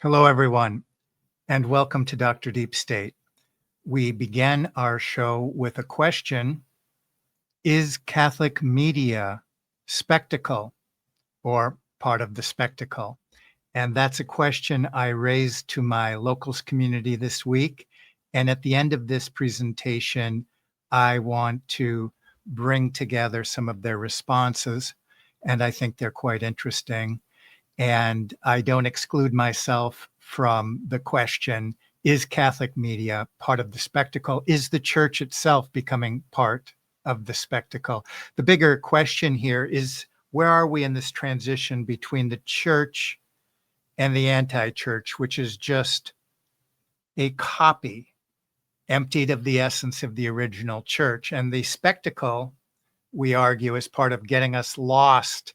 Hello, everyone, and welcome to Dr. Deep State. We began our show with a question: is Catholic media spectacle or part of the spectacle? And that's a question I raised to my locals community this week. And at the end of this presentation, I want to bring together some of their responses, and I think they're quite interesting. And I don't exclude myself from the question: is Catholic media part of the spectacle? Is the church itself becoming part of the spectacle? The bigger question here is, where are we in this transition between the church and the anti-church, which is just a copy, emptied of the essence of the original church? And the spectacle, we argue, is part of getting us lost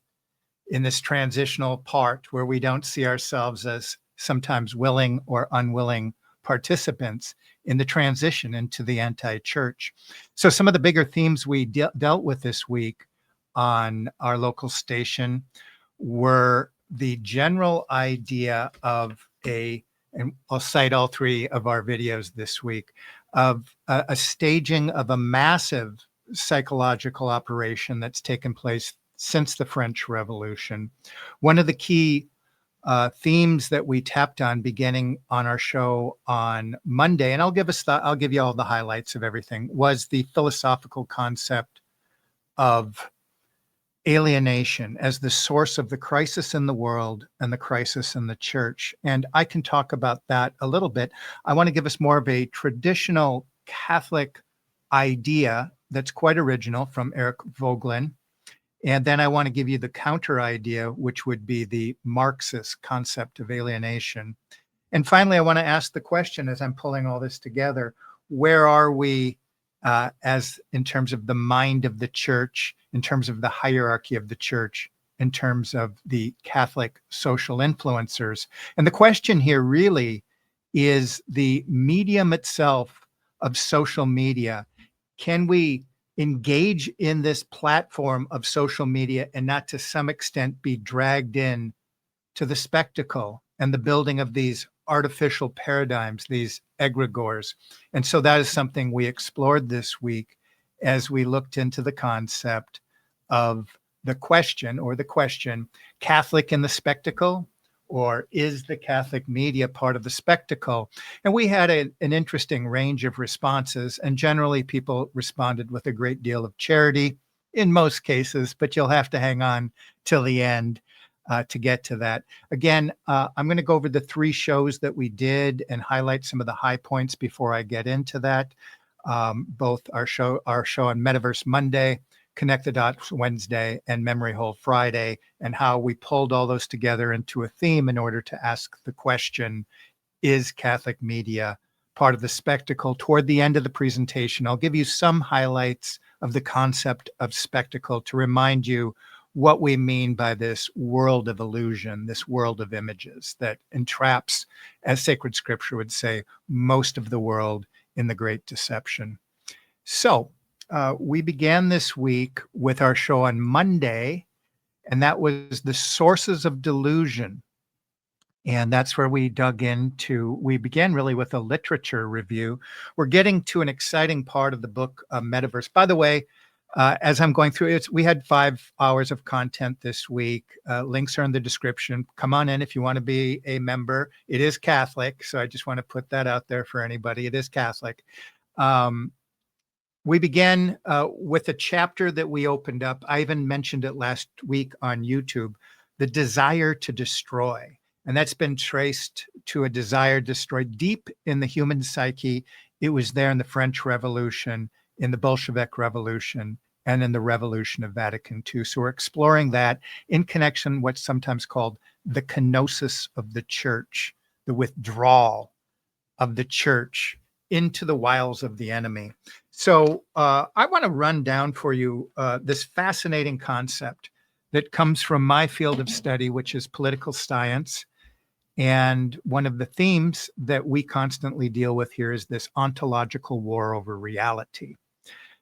in this transitional part where we don't see ourselves as sometimes willing or unwilling participants in the transition into the anti-church. So some of the bigger themes we dealt with this week on our local station were the general idea of and I'll cite all three of our videos this week, of a staging of a massive psychological operation that's taken place since the French Revolution. One of the key themes that we tapped on beginning on our show on Monday, and I'll give you all the highlights of everything, was the philosophical concept of alienation as the source of the crisis in the world and the crisis in the church. And I can talk about that a little bit. I want to give us more of a traditional Catholic idea that's quite original from Eric Voegelin. And then I want to give you the counter idea, which would be the Marxist concept of alienation. And finally, I want to ask the question, as I'm pulling all this together: where are we as in terms of the mind of the church, in terms of the hierarchy of the church, in terms of the Catholic social influencers? And the question here really is the medium itself of social media. Can we engage in this platform of social media and not to some extent be dragged in to the spectacle and the building of these artificial paradigms, these egregores? And so that is something we explored this week as we looked into the concept of the question, Catholic in the spectacle, or is the Catholic media part of the spectacle? And we had an interesting range of responses, and generally people responded with a great deal of charity in most cases, but you'll have to hang on till the end to get to that. Again, I'm going to go over the three shows that we did and highlight some of the high points before I get into that. Both our show on Metaverse Monday, Connect the Dots Wednesday, and Memory Hole Friday, and how we pulled all those together into a theme in order to ask the question: is Catholic media part of the spectacle? Toward the end of the presentation, I'll give you some highlights of the concept of spectacle to remind you what we mean by this world of illusion, this world of images that entraps, as sacred scripture would say, most of the world in the great deception. So we began this week with our show on Monday, and that was the sources of delusion. And that's where we began really with a literature review. We're getting to an exciting part of the book, Metaverse. By the way, as I'm going through it, we had 5 hours of content this week. Links are in the description. Come on in if you want to be a member. It is Catholic, so I just want to put that out there for anybody. It is Catholic. We began with a chapter that we opened up. I even mentioned it last week on YouTube, the desire to destroy. And that's been traced to a desire to destroy deep in the human psyche. It was there in the French Revolution, in the Bolshevik Revolution, and in the Revolution of Vatican II. So we're exploring that in connection with what's sometimes called the kenosis of the church, the withdrawal of the church into the wiles of the enemy. So I want to run down for you this fascinating concept that comes from my field of study, which is political science. And one of the themes that we constantly deal with here is this ontological war over reality.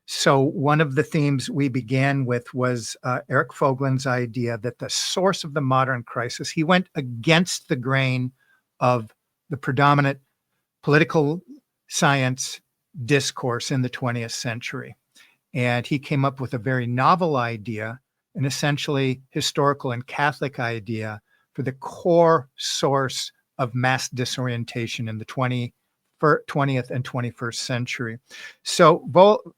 So one of the themes we began with was Eric Voegelin's idea that the source of the modern crisis, he went against the grain of the predominant political science discourse in the 20th century. And he came up with a very novel idea, an essentially historical and Catholic idea for the core source of mass disorientation in the 20th and 21st century. So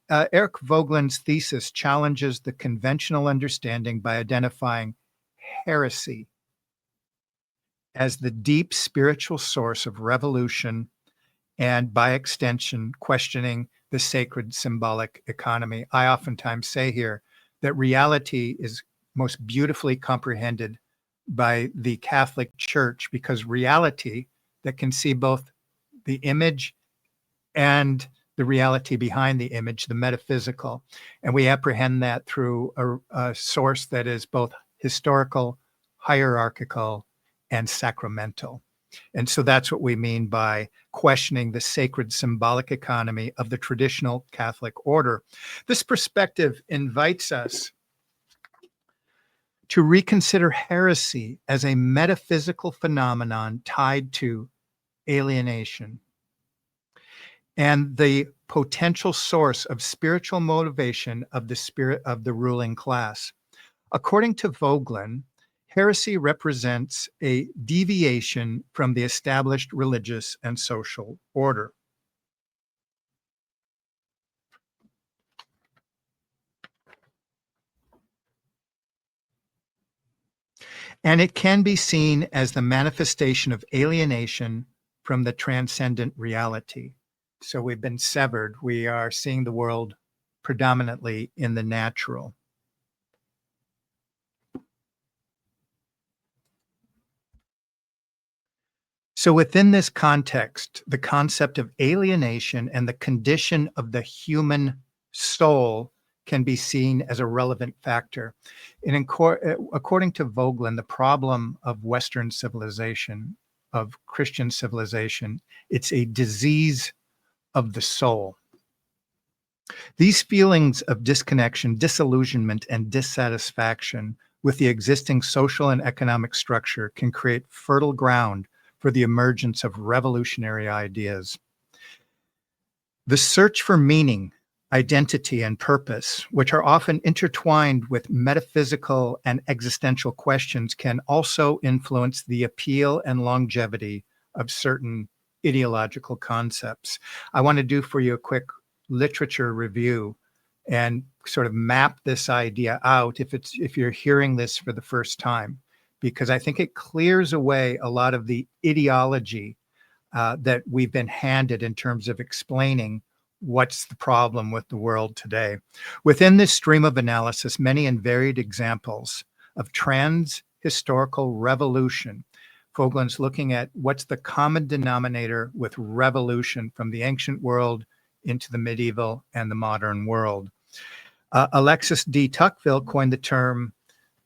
Eric Voegelin's thesis challenges the conventional understanding by identifying heresy as the deep spiritual source of revolution and, by extension, questioning the sacred symbolic economy. I oftentimes say here that reality is most beautifully comprehended by the Catholic Church, because reality that can see both the image and the reality behind the image, the metaphysical, and we apprehend that through a source that is both historical, hierarchical, and sacramental. And so that's what we mean by questioning the sacred symbolic economy of the traditional Catholic order. This perspective invites us to reconsider heresy as a metaphysical phenomenon tied to alienation and the potential source of spiritual motivation of the spirit of the ruling class. According to Voegelin, heresy represents a deviation from the established religious and social order. And it can be seen as the manifestation of alienation from the transcendent reality. So we've been severed. We are seeing the world predominantly in the natural. So within this context, the concept of alienation and the condition of the human soul can be seen as a relevant factor. According to Voegelin, the problem of Western civilization, of Christian civilization, it's a disease of the soul. These feelings of disconnection, disillusionment, and dissatisfaction with the existing social and economic structure can create fertile ground for the emergence of revolutionary ideas. The search for meaning, identity, and purpose, which are often intertwined with metaphysical and existential questions, can also influence the appeal and longevity of certain ideological concepts. I want to do for you a quick literature review and sort of map this idea out if you're hearing this for the first time, because I think it clears away a lot of the ideology that we've been handed in terms of explaining what's the problem with the world today. Within this stream of analysis, many and varied examples of trans-historical revolution. Voegelin's looking at what's the common denominator with revolution from the ancient world into the medieval and the modern world. Alexis D. Tocqueville coined the term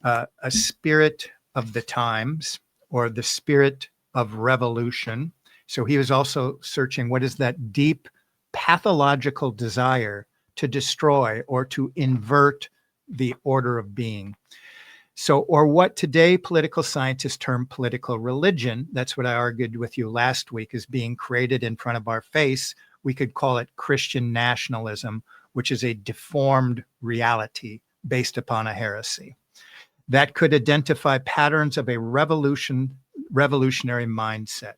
a spirit of the times, or the spirit of revolution. So he was also searching what is that deep pathological desire to destroy or to invert the order of being. So, or what today political scientists term political religion, that's what I argued with you last week, is being created in front of our face. We could call it Christian nationalism, which is a deformed reality based upon a heresy that could identify patterns of a revolutionary mindset,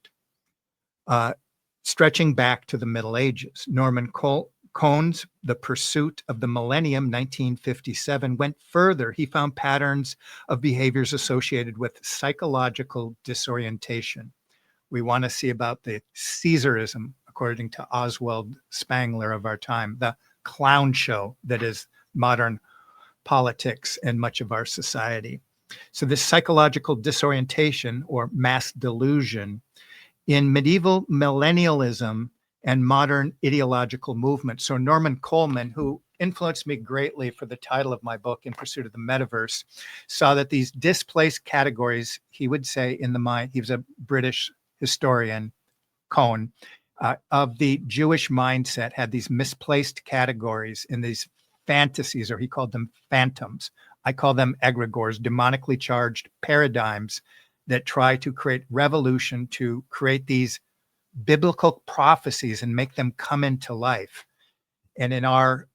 stretching back to the Middle Ages. Norman Cohn's The Pursuit of the Millennium, 1957, went further. He found patterns of behaviors associated with psychological disorientation. We want to see about the Caesarism, according to Oswald Spengler of our time, the clown show that is modern politics and much of our society. So this psychological disorientation or mass delusion in medieval millennialism and modern ideological movements. So Norman Coleman, who influenced me greatly for the title of my book, In Pursuit of the Metaverse, saw that these displaced categories, he would say in the mind, he was a British historian, Cohn, of the Jewish mindset, had these misplaced categories in these fantasies, or he called them phantoms. I call them egregores, demonically charged paradigms that try to create revolution, to create these biblical prophecies and make them come into life. And in our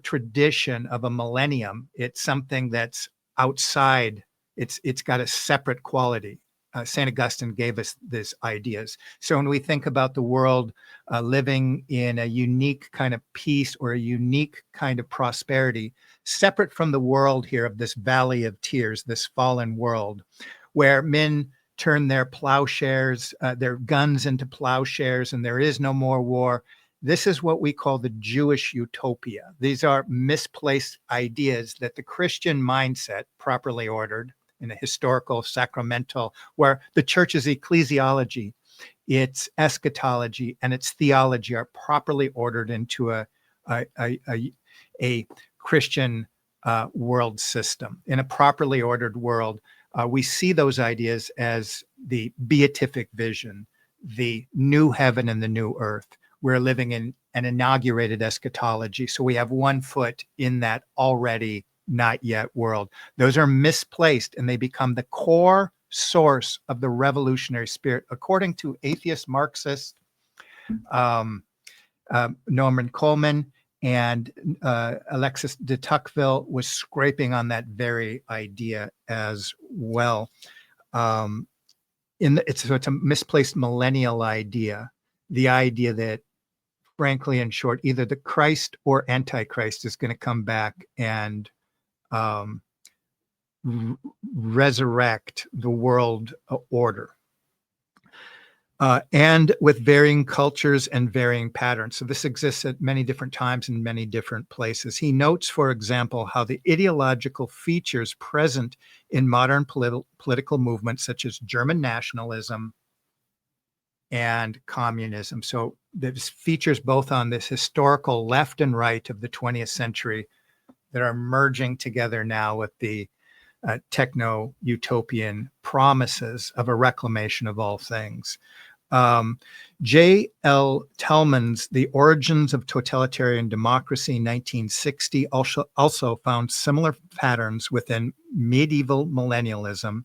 tradition of a millennium, it's something that's outside. It's got a separate quality. St. Augustine gave us these ideas. So when we think about the world living in a unique kind of peace or a unique kind of prosperity, separate from the world here of this valley of tears, this fallen world, where men turn their plowshares, their guns into plowshares, and there is no more war. This is what we call the Jewish utopia. These are misplaced ideas that the Christian mindset, properly ordered in a historical, sacramental, where the church's ecclesiology, its eschatology, and its theology are properly ordered into a Christian world system. In a properly ordered world, we see those ideas as the beatific vision, the new heaven and the new earth. We're living in an inaugurated eschatology. So we have one foot in that already not yet world. Those are misplaced and they become the core source of the revolutionary spirit. According to atheist Marxist Norman Coleman and Alexis de Tocqueville was scraping on that very idea as well. So it's a misplaced millennial idea, the idea that, frankly, in short, either the Christ or Antichrist is going to come back and resurrect the world order. And with varying cultures and varying patterns. So this exists at many different times in many different places. He notes, for example, how the ideological features present in modern political movements such as German nationalism and communism. So there's features both on this historical left and right of the 20th century that are merging together now with the techno-utopian promises of a reclamation of all things. J.L. Tellman's The Origins of Totalitarian Democracy, 1960, also found similar patterns within medieval millennialism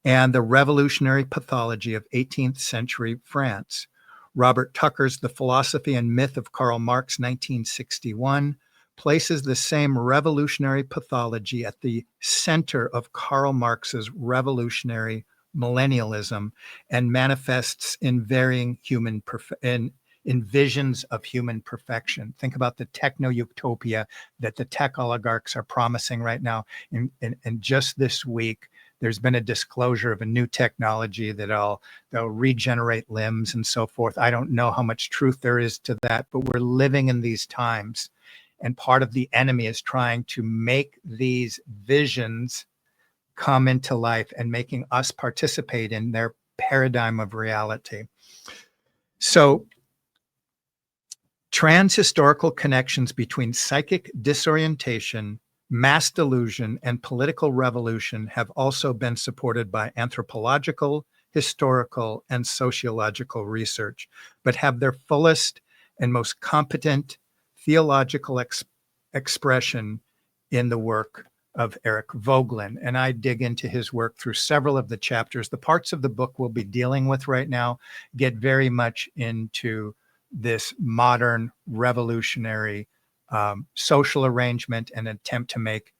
and the revolutionary pathology of 18th century France. Robert Tucker's The Philosophy and Myth of Karl Marx, 1961, places the same revolutionary pathology at the center of Karl Marx's revolutionary millennialism and manifests in varying in visions of human perfection. Think about the techno-utopia that the tech oligarchs are promising right now. And just this week, there's been a disclosure of a new technology that they'll regenerate limbs and so forth. I don't know how much truth there is to that, but we're living in these times. And part of the enemy is trying to make these visions come into life and making us participate in their paradigm of reality. So trans-historical connections between psychic disorientation, mass delusion, and political revolution have also been supported by anthropological, historical, and sociological research, but have their fullest and most competent theological expression in the work of Eric Voegelin. And I dig into his work through several of the chapters. The parts of the book we'll be dealing with right now get very much into this modern revolutionary social arrangement and attempt to make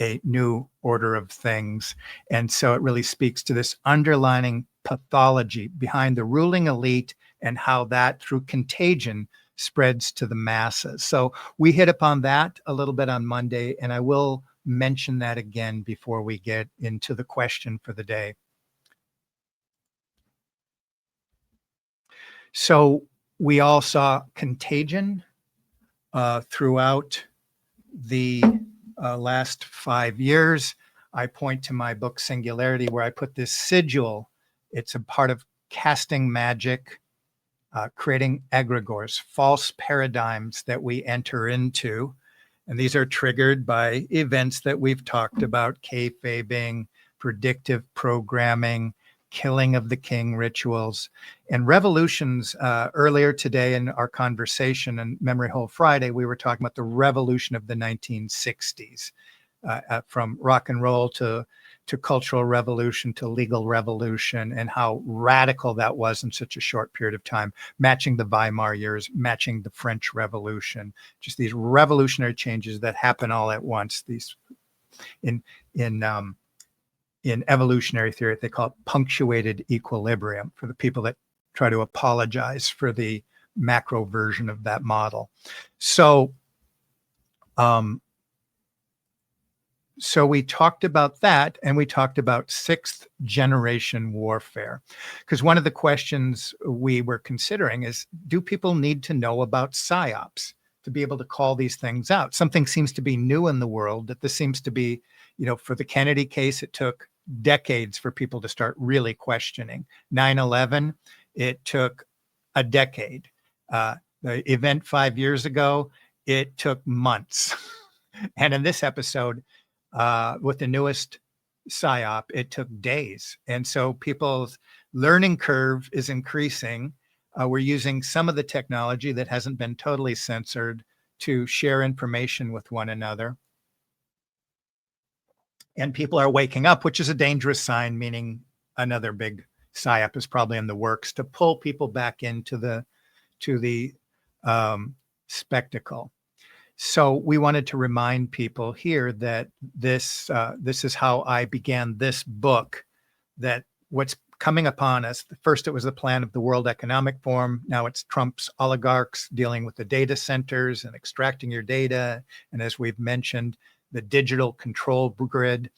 a new order of things. And so it really speaks to this underlining pathology behind the ruling elite and how that through contagion spreads to the masses. So we hit upon that a little bit on Monday, and I will mention that again before we get into the question for the day. So we all saw contagion throughout the last 5 years. I point to my book Singularity, where I put this sigil. It's a part of casting magic, creating egregores, false paradigms that we enter into. And these are triggered by events that we've talked about: kayfabing, predictive programming, killing of the king rituals, and revolutions. Earlier today in our conversation on Memory Hole Friday, we were talking about the revolution of the 1960s, from rock and roll to to cultural revolution to legal revolution, and how radical that was in such a short period of time, matching the Weimar years, matching the French Revolution, just these revolutionary changes that happen all at once. These in in um, in evolutionary theory, they call it punctuated equilibrium for the people that try to apologize for the macro version of that model. So, so we talked about that, and we talked about sixth generation warfare, because one of the questions we were considering is, do people need to know about psyops to be able to call these things out? Something seems to be new in the world, that this seems to be, for the Kennedy case, it took decades for people to start really questioning. 9/11, it took a decade. The event 5 years ago, it took months. And in this episode, with the newest PSYOP, it took days. And so people's learning curve is increasing. We're using some of the technology that hasn't been totally censored to share information with one another. And people are waking up, which is a dangerous sign, meaning another big PSYOP is probably in the works to pull people back into the spectacle. So we wanted to remind people here that this is how I began this book, that what's coming upon us. First, it was the plan of the World Economic Forum. Now it's Trump's oligarchs dealing with the data centers and extracting your data. And as we've mentioned, the digital control grid.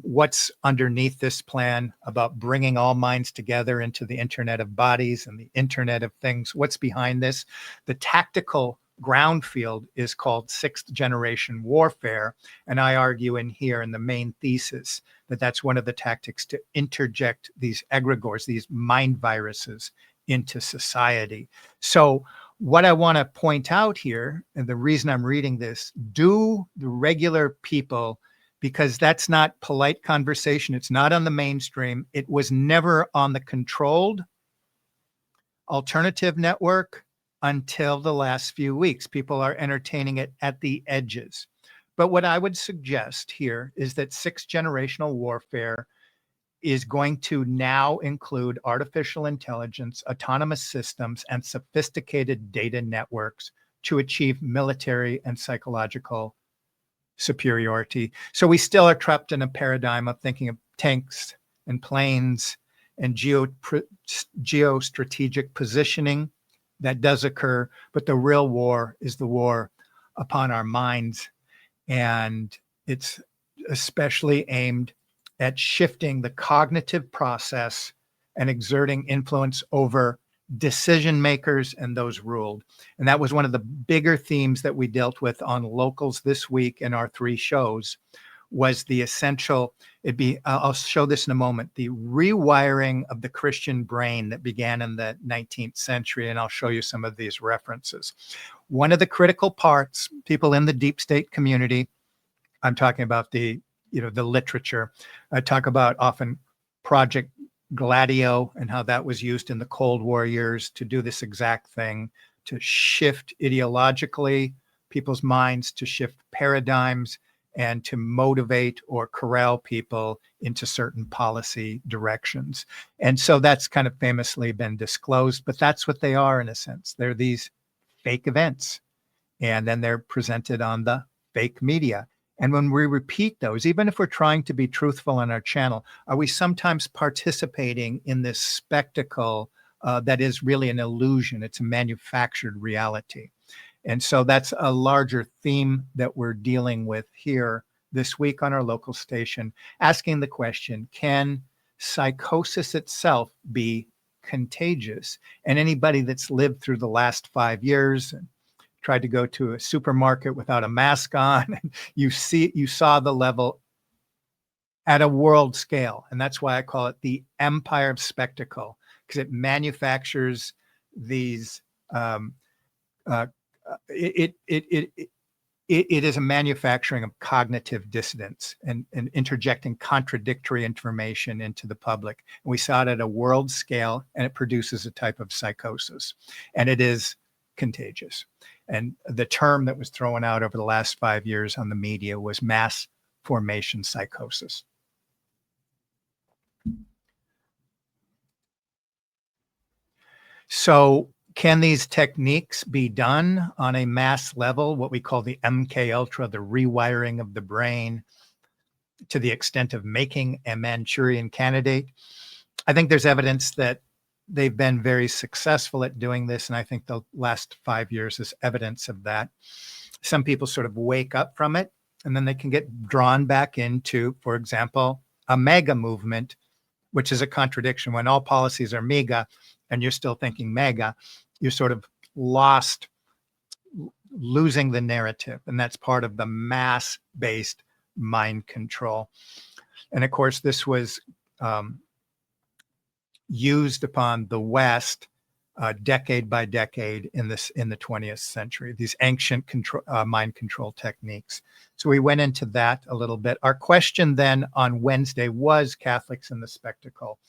What's underneath this plan about bringing all minds together into the Internet of Bodies and the Internet of Things? What's behind this? The tactical ground field is called sixth generation warfare. And I argue in here in the main thesis that that's one of the tactics to interject these egregores, these mind viruses into society. So what I want to point out here, and the reason I'm reading this, do the regular people, because that's not polite conversation. It's not on the mainstream. It was never on the controlled alternative network until the last few weeks. People are entertaining it at the edges. But what I would suggest here is that sixth generational warfare is going to now include artificial intelligence, autonomous systems, and sophisticated data networks to achieve military and psychological superiority. So we still are trapped in a paradigm of thinking of tanks and planes and geostrategic positioning. That does occur, but the real war is the war upon our minds. And it's especially aimed at shifting the cognitive process and exerting influence over decision makers and those ruled. And that was one of the bigger themes that we dealt with on Locals this week in our 3 shows, was the essential, I'll show this in a moment, the rewiring of the Christian brain that began in the 19th century. And I'll show you some of these references. One of the critical parts, people in the deep state community, I'm talking about the literature. I talk about often Project Gladio and how that was used in the Cold War years to do this exact thing, to shift ideologically people's minds, to shift paradigms, and to motivate or corral people into certain policy directions. And so that's kind of famously been disclosed, but that's what they are in a sense. They're these fake events, and then they're presented on the fake media. And when we repeat those, even if we're trying to be truthful on our channel, are we sometimes participating in this spectacle that is really an illusion? It's a manufactured reality. And so that's a larger theme that we're dealing with here this week on our local station, asking the question, can psychosis itself be contagious? And anybody that's lived through the last 5 years and tried to go to a supermarket without a mask on, you saw the level at a world scale. And that's why I call it the empire of spectacle, because it manufactures these it is a manufacturing of cognitive dissonance and interjecting contradictory information into the public. And we saw it at a world scale, and it produces a type of psychosis, and it is contagious. And the term that was thrown out over the last 5 years on the media was mass formation psychosis. So can these techniques be done on a mass level, what we call the MK Ultra, the rewiring of the brain, to the extent of making a Manchurian candidate? I think there's evidence that they've been very successful at doing this, and I think the last 5 years is evidence of that. Some people sort of wake up from it, and then they can get drawn back into, for example, a mega movement, which is a contradiction. When all policies are mega and you're still thinking mega, you're sort of lost, losing the narrative. And that's part of the mass-based mind control. And of course, this was used upon the West decade by decade in the 20th century, these ancient mind control techniques. So we went into that a little bit. Our question then on Wednesday was Catholics in the spectacle.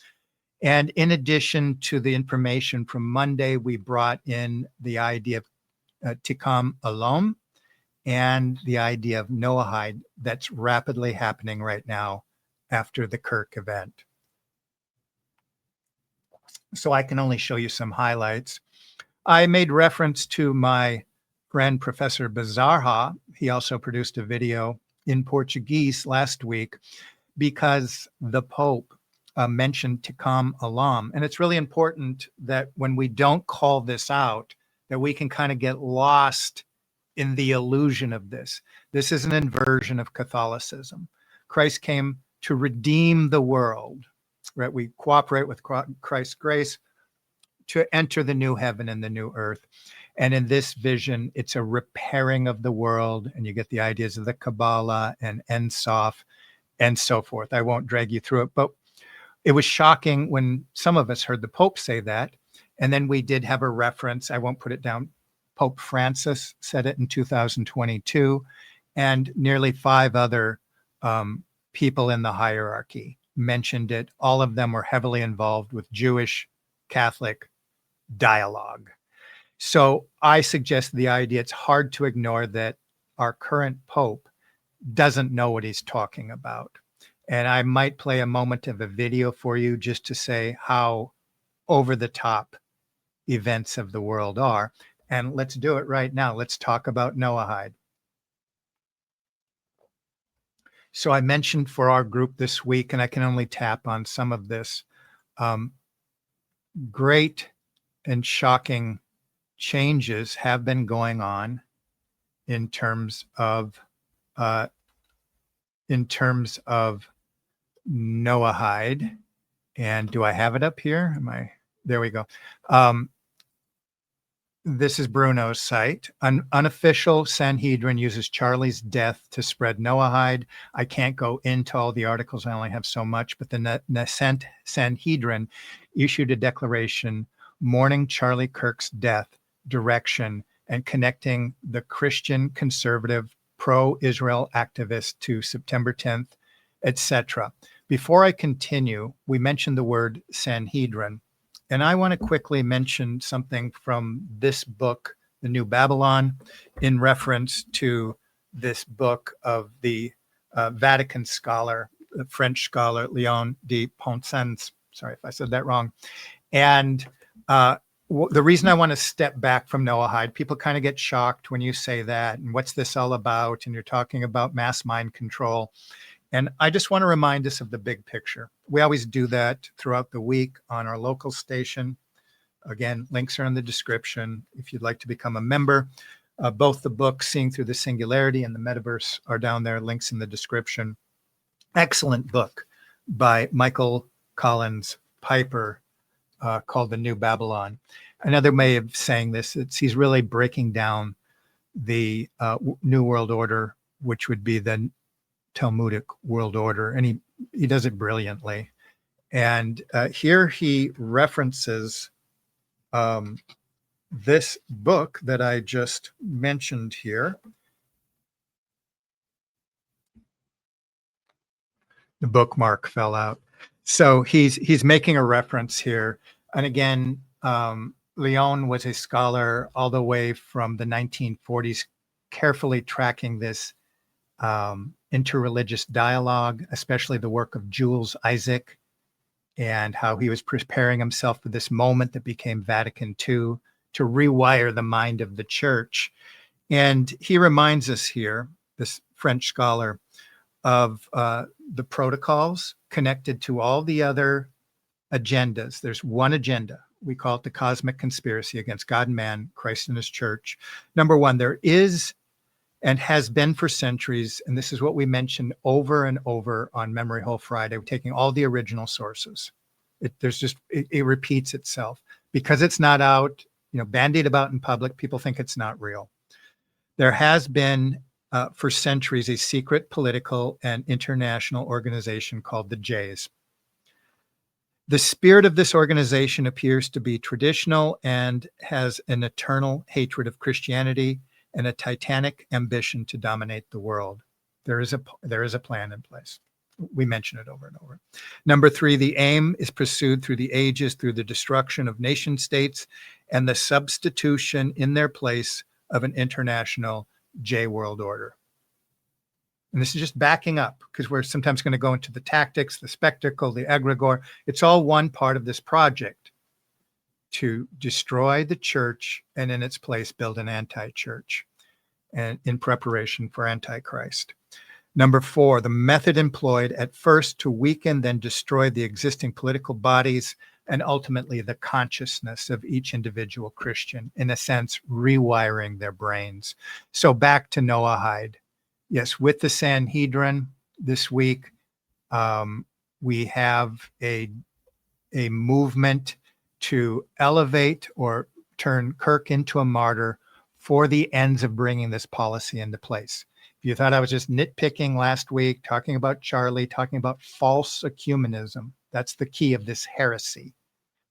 And in addition to the information from Monday, we brought in the idea of Tikkun Olam and the idea of Noahide that's rapidly happening right now after the Kirk event. So I can only show you some highlights. I made reference to my friend, Professor Bazarha. He also produced a video in Portuguese last week because the Pope mentioned Tikkun Olam. And it's really important that when we don't call this out, that we can kind of get lost in the illusion of this. This is an inversion of Catholicism. Christ came to redeem the world, right? We cooperate with Christ's grace to enter the new heaven and the new earth. And in this vision, it's a repairing of the world. And you get the ideas of the Kabbalah and Ein Sof and so forth. I won't drag you through it, but it was shocking when some of us heard the Pope say that. And then we did have a reference. I won't put it down. Pope Francis said it in 2022, and nearly 5 other people in the hierarchy mentioned it. All of them were heavily involved with Jewish Catholic dialogue. So I suggest the idea, it's hard to ignore that our current Pope doesn't know what he's talking about. And I might play a moment of a video for you just to say how over the top events of the world are. And let's do it right now. Let's talk about Noahide. So I mentioned for our group this week, and I can only tap on some of this, great and shocking changes have been going on in terms of Noahide. And do I have it up here? There we go. This is Bruno's site. An unofficial Sanhedrin uses Charlie's death to spread Noahide. I can't go into all the articles. I only have so much, but the Nascent Sanhedrin issued a declaration mourning Charlie Kirk's death, direction, and connecting the Christian conservative pro-Israel activist to September 10th, etc. Before I continue, we mentioned the word Sanhedrin. And I want to quickly mention something from this book, The New Babylon, in reference to this book of the Vatican scholar, the French scholar, Léon de Ponsens. Sorry if I said that wrong. And the reason I want to step back from Noahide, people kind of get shocked when you say that. And what's this all about? And you're talking about mass mind control. And I just want to remind us of the big picture. We always do that throughout the week on our local station. Again, links are in the description if you'd like to become a member. Both the books, Seeing Through the Singularity and the Metaverse, are down there, links in the description. Excellent book by Michael Collins Piper called The New Babylon. Another way of saying this, he's really breaking down the New World Order, which would be the Talmudic world order, and he does it brilliantly. And here he references this book that I just mentioned here. The bookmark fell out. So he's making a reference here. And again, Leon was a scholar all the way from the 1940s, carefully tracking this interreligious dialogue, especially the work of Jules Isaac and how he was preparing himself for this moment that became Vatican II to rewire the mind of the church. And he reminds us here, this French scholar, of the protocols connected to all the other agendas. There's one agenda. We call it the cosmic conspiracy against God and man, Christ and his church. Number one, there is and has been for centuries, and this is what we mentioned over and over on Memory Hole Friday, taking all the original sources. It repeats itself because it's not out, bandied about in public. People think it's not real. There has been for centuries a secret political and international organization called the Jays. The spirit of this organization appears to be traditional and has an eternal hatred of Christianity and a titanic ambition to dominate the world. There is a plan in place. We mention it over and over. Number three, the aim is pursued through the ages, through the destruction of nation states and the substitution in their place of an international J world order. And this is just backing up because we're sometimes going to go into the tactics, the spectacle, the egregore. It's all one part of this project to destroy the church and in its place build an anti-church and in preparation for Antichrist. Number four, the method employed at first to weaken, then destroy the existing political bodies and ultimately the consciousness of each individual Christian, in a sense, rewiring their brains. So back to Noahide. Yes, with the Sanhedrin this week, we have a movement to elevate or turn Kirk into a martyr for the ends of bringing this policy into place. If you thought I was just nitpicking last week, talking about Charlie, talking about false ecumenism, that's the key of this heresy,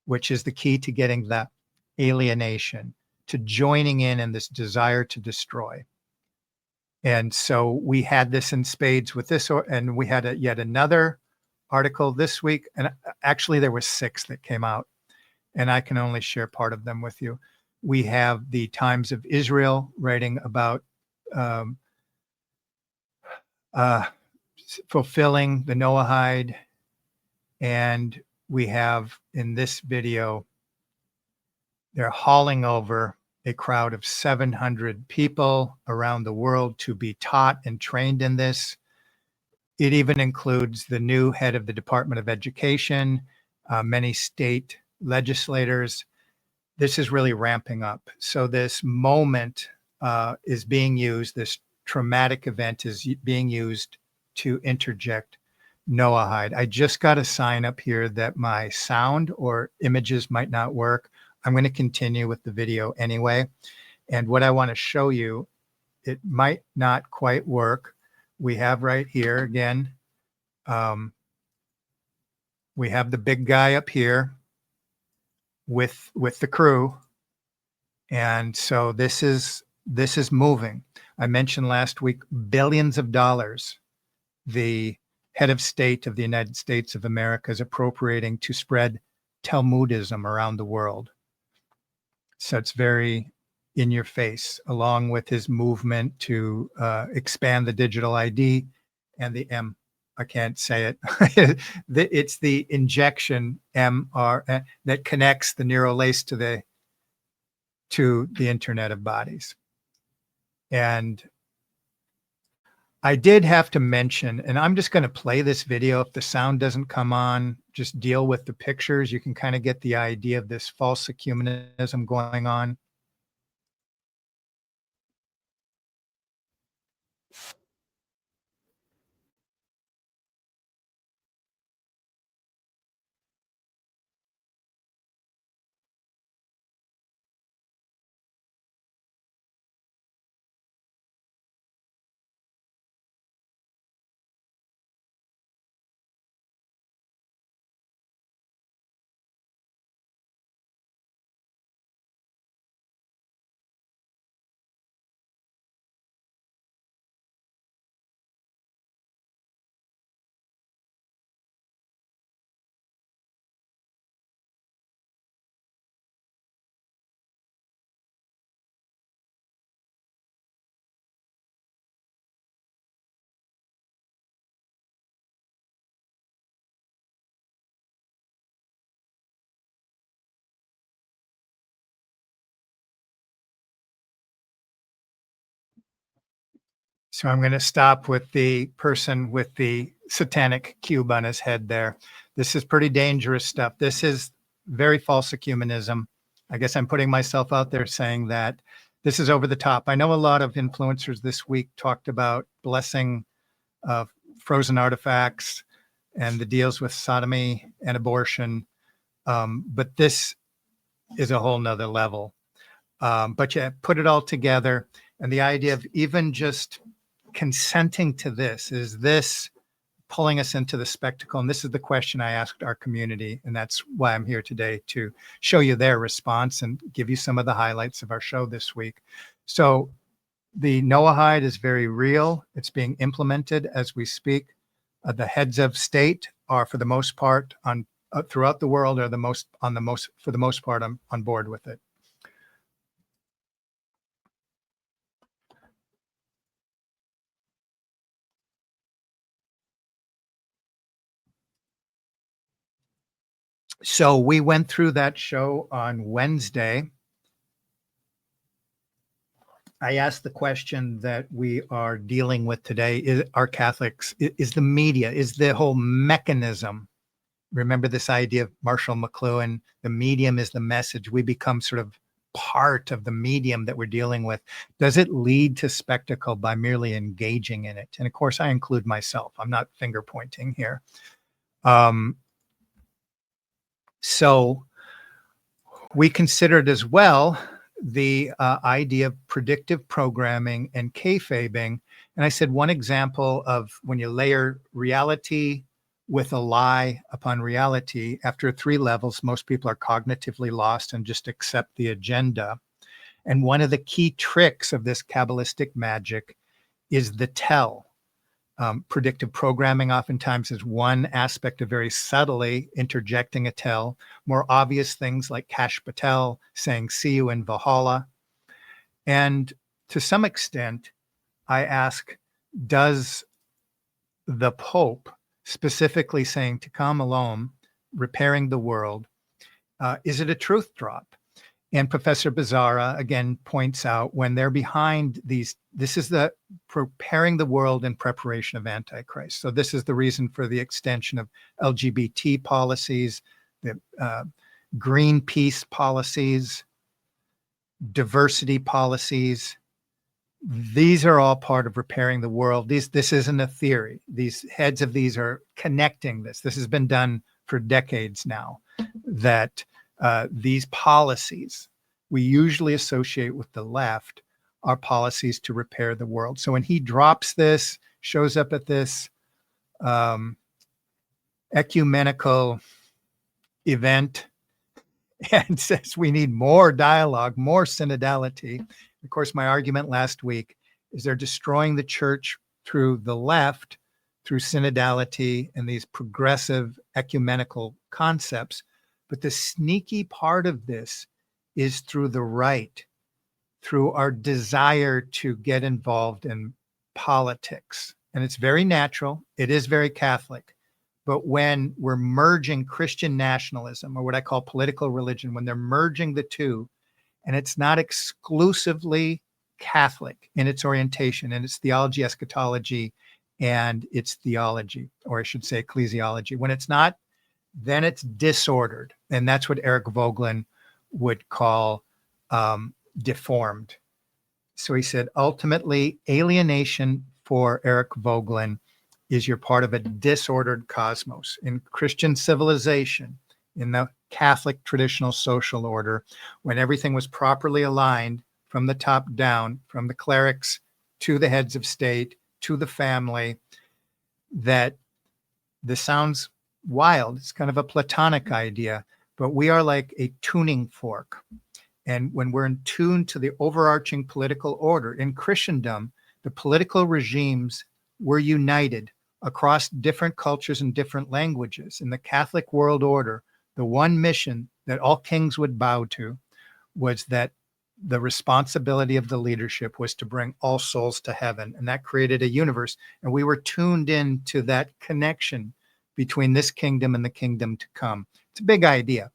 which is the key to getting the alienation, to joining in this desire to destroy. And so we had this in spades with this, and we had yet another article this week. And actually, there were 6 that came out, and I can only share part of them with you. We have the Times of Israel writing about fulfilling the Noahide. And we have in this video, they're hauling over a crowd of 700 people around the world to be taught and trained in this. It even includes the new head of the Department of Education, many state legislators. This is really ramping up. So this moment is being used, this traumatic event is being used to interject Noahide. I just got a sign up here that my sound or images might not work. I'm going to continue with the video anyway. And what I want to show you, it might not quite work. We have right here again, we have the big guy up here with the crew. And so this is moving. I mentioned last week, billions of dollars the head of state of the United States of America is appropriating to spread Talmudism around the world. So it's very in your face, along with his movement to expand the digital ID and the I can't say it. It's the injection MR that connects the neural lace to the Internet of Bodies. And I did have to mention, and I'm just going to play this video. If the sound doesn't come on, just deal with the pictures. You can kind of get the idea of this false ecumenism going on. So I'm going to stop with the person with the satanic cube on his head there. This is pretty dangerous stuff. This is very false ecumenism. I guess I'm putting myself out there saying that this is over the top. I know a lot of influencers this week talked about blessing frozen artifacts and the deals with sodomy and abortion. But this is a whole nother level. But you put it all together, and the idea of even just consenting to this, is this pulling us into the spectacle? And this is the question I asked our community, and that's why I'm here today, to show you their response and give you some of the highlights of our show this week. So the Noahide is very real. It's being implemented as we speak. The heads of state are, for the most part, on throughout the world, are for the most part on board with it. So we went through that show on Wednesday. I asked the question that we are dealing with today: are Catholics, is the media, is the whole mechanism? Remember this idea of Marshall McLuhan: the medium is the message. We become sort of part of the medium that we're dealing with. Does it lead to spectacle by merely engaging in it? And of course, I include myself. I'm not finger pointing here. So we considered as well the idea of predictive programming and kayfabing. And I said one example of when you layer reality with a lie upon reality, after 3 levels, most people are cognitively lost and just accept the agenda. And one of the key tricks of this Kabbalistic magic is the tell. Predictive programming oftentimes is one aspect of very subtly interjecting a tell. More obvious things like Kash Patel saying, "See you in Valhalla." And to some extent, I ask, does the Pope specifically saying to come alone, repairing the world, is it a truth drop? And Professor Bizarra again points out, when they're behind these, this is the preparing the world in preparation of Antichrist. So this is the reason for the extension of LGBT policies, the Greenpeace policies, diversity policies. These are all part of repairing the world. This isn't a theory. These heads of these are connecting this. This has been done for decades now, that these policies we usually associate with the left are policies to repair the world. So when he drops this, shows up at this ecumenical event and says we need more dialogue, more synodality. Of course, my argument last week is they're destroying the church through the left, through synodality and these progressive ecumenical concepts. But the sneaky part of this is through the right, through our desire to get involved in politics. And it's very natural. It is very Catholic. But when we're merging Christian nationalism, or what I call political religion, when they're merging the two, and it's not exclusively Catholic in its orientation and its theology, eschatology, and its theology, or I should say ecclesiology. When it's not, then it's disordered. And that's what Eric Voegelin would call deformed. So he said, ultimately, alienation for Eric Voegelin is you're part of a disordered cosmos. In Christian civilization, in the Catholic traditional social order, when everything was properly aligned from the top down, from the clerics to the heads of state, to the family, that this sounds wild. It's kind of a Platonic idea, but we are like a tuning fork. And when we're in tune to the overarching political order in Christendom, the political regimes were united across different cultures and different languages. In the Catholic world order, the one mission that all kings would bow to was that the responsibility of the leadership was to bring all souls to heaven. And that created a universe. And we were tuned in to that connection between this kingdom and the kingdom to come. It's a big idea.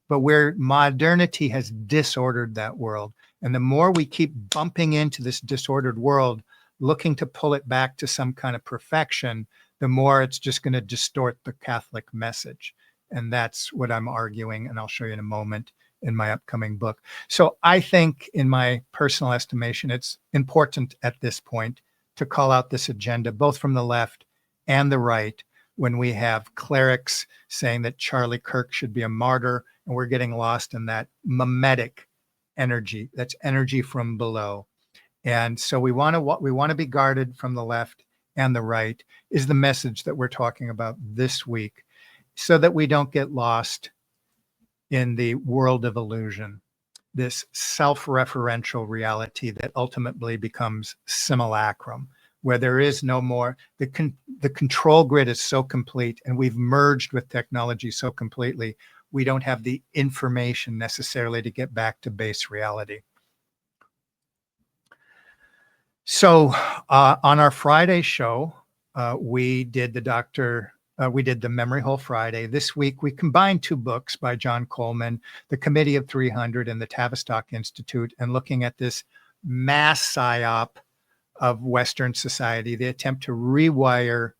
But where modernity has disordered that world, and the more we keep bumping into this disordered world, looking to pull it back to some kind of perfection, the more it's just going to distort the Catholic message. And that's what I'm arguing, and I'll show you in a moment in my upcoming book. So I think, in my personal estimation, it's important at this point to call out this agenda, both from the left and the right, when we have clerics saying that Charlie Kirk should be a martyr, and we're getting lost in that mimetic energy. That's energy from below. And so we want to be guarded from the left and the right, is the message that we're talking about this week, so that we don't get lost in the world of illusion, this self-referential reality that ultimately becomes simulacrum, where there is no more, the control grid is so complete, and we've merged with technology so completely, we don't have the information necessarily to get back to base reality. So on our Friday show, we did the Memory Hole Friday. This week, we combined two books by John Coleman, The Committee of 300 and the Tavistock Institute, and looking at this mass psyop of Western society, the attempt to rewire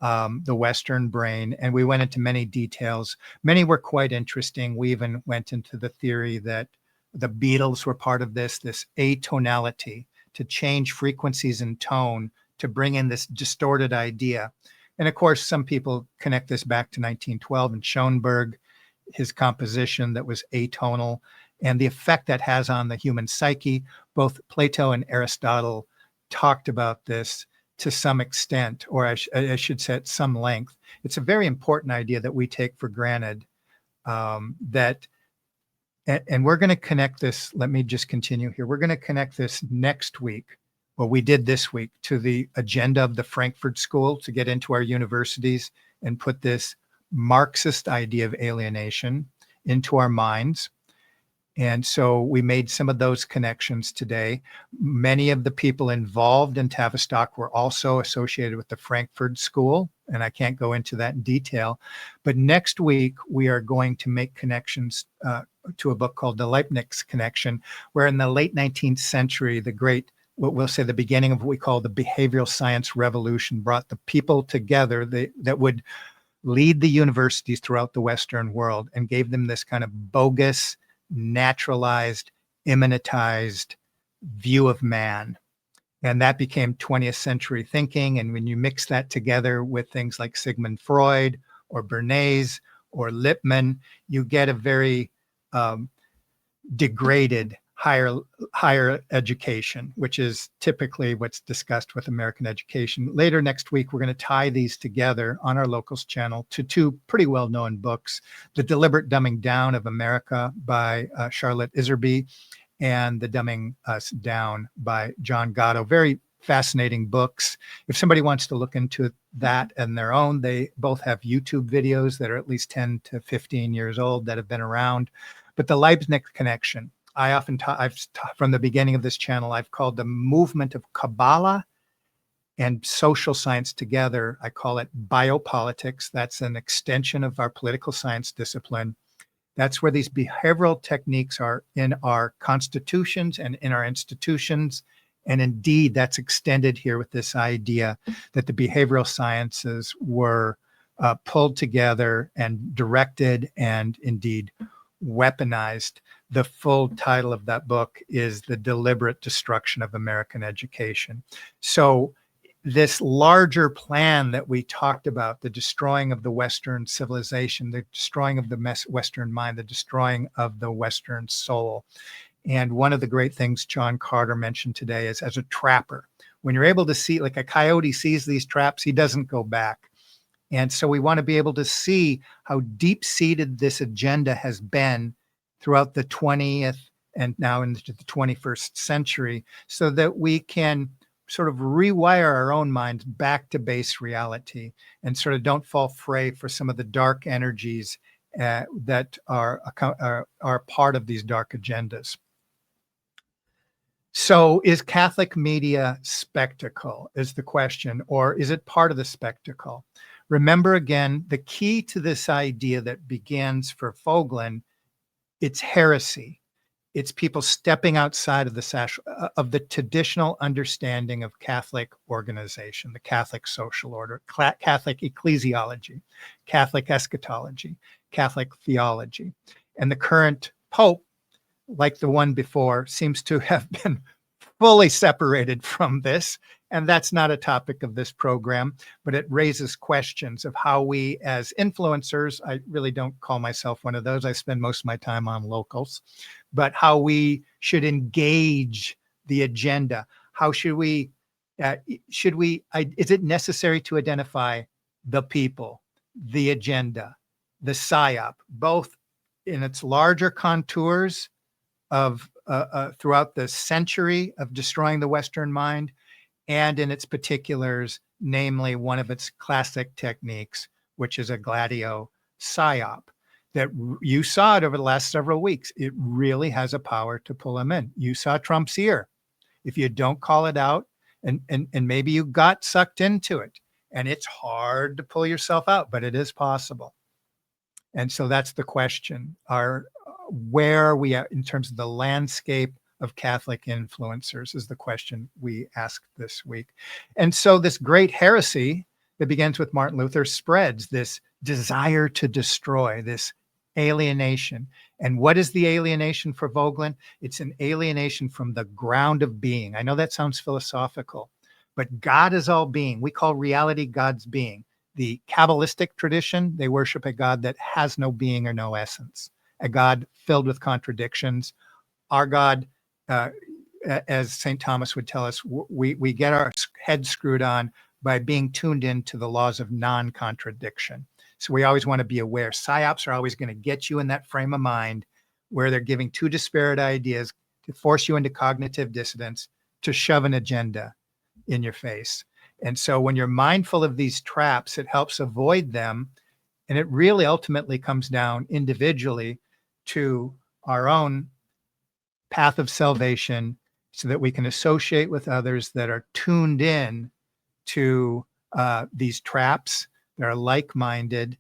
the Western brain. And we went into many details. Many were quite interesting. We even went into the theory that the Beatles were part of this atonality, to change frequencies and tone to bring in this distorted idea. And of course, some people connect this back to 1912 and Schoenberg, his composition that was atonal, and the effect that has on the human psyche. Both Plato and Aristotle talked about this to some extent, or I should say at some length. It's a very important idea that we take for granted, and we're going to connect this. Let me just continue here. We're going to connect this next week, well, we did this week, to the agenda of the Frankfurt School to get into our universities and put this Marxist idea of alienation into our minds. And so we made some of those connections today. Many of the people involved in Tavistock were also associated with the Frankfurt School, and I can't go into that in detail. But next week, we are going to make connections to a book called The Leibniz Connection, where in the late 19th century, the great, what we'll say the beginning of what we call the behavioral science revolution, brought the people together that would lead the universities throughout the Western world, and gave them this kind of bogus, naturalized, immanentized view of man. And that became 20th century thinking. And when you mix that together with things like Sigmund Freud or Bernays or Lippmann, you get a very degraded higher education, which is typically what's discussed with American education. Later next week, we're going to tie these together on our Locals channel to two pretty well-known books, The Deliberate Dumbing Down of America by Charlotte Iserby, and The Dumbing Us Down by John Gatto. Very fascinating books. If somebody wants to look into that on their own, they both have YouTube videos that are at least 10 to 15 years old that have been around. But the Leibniz Connection, I often from the beginning of this channel, I've called the movement of Kabbalah and social science together. I call it biopolitics. That's an extension of our political science discipline. That's where these behavioral techniques are in our constitutions and in our institutions. And indeed, that's extended here with this idea that the behavioral sciences were pulled together and directed and indeed weaponized. The full title of that book is The Deliberate Destruction of American Education. So this larger plan that we talked about, the destroying of the Western civilization, the destroying of the Western mind, the destroying of the Western soul. And one of the great things John Carter mentioned today is, as a trapper, when you're able to see, like a coyote sees these traps, he doesn't go back. And so we want to be able to see how deep-seated this agenda has been throughout the 20th and now into the 21st century, so that we can sort of rewire our own minds back to base reality and sort of don't fall prey for some of the dark energies that are part of these dark agendas. So is Catholic media spectacle, is the question, or is it part of the spectacle? Remember, again, the key to this idea that begins for Haugen, it's heresy. It's people stepping outside of of the traditional understanding of Catholic organization, the Catholic social order, Catholic ecclesiology, Catholic eschatology, Catholic theology. And the current Pope, like the one before, seems to have been fully separated from this. And that's not a topic of this program, but it raises questions of how we, as influencers, I really don't call myself one of those. I spend most of my time on locals, but how we should engage the agenda. How should we, is it necessary to identify the people, the agenda, the PSYOP, both in its larger contours of throughout the century of destroying the Western mind, and in its particulars, namely one of its classic techniques, which is a gladio psyop. That you saw it over the last several weeks. It really has a power to pull them in. You saw Trump's ear. If you don't call it out, and maybe you got sucked into it, and it's hard to pull yourself out, but it is possible. And so that's the question. Where are we at in terms of the landscape of Catholic influencers is the question we asked this week. And so this great heresy that begins with Martin Luther spreads this desire to destroy, this alienation. And what is the alienation for Vogelin? It's an alienation from the ground of being. I know that sounds philosophical, but God is all being. We call reality God's being. The Kabbalistic tradition, they worship a God that has no being or no essence, a God filled with contradictions. Our God, as St. Thomas would tell us, we get our head screwed on by being tuned into the laws of non-contradiction. So we always want to be aware. PSYOPs are always going to get you in that frame of mind where they're giving two disparate ideas to force you into cognitive dissonance, to shove an agenda in your face. And so when you're mindful of these traps, it helps avoid them. And it really ultimately comes down individually to our own path of salvation so that we can associate with others that are tuned in to these traps, that are like-minded.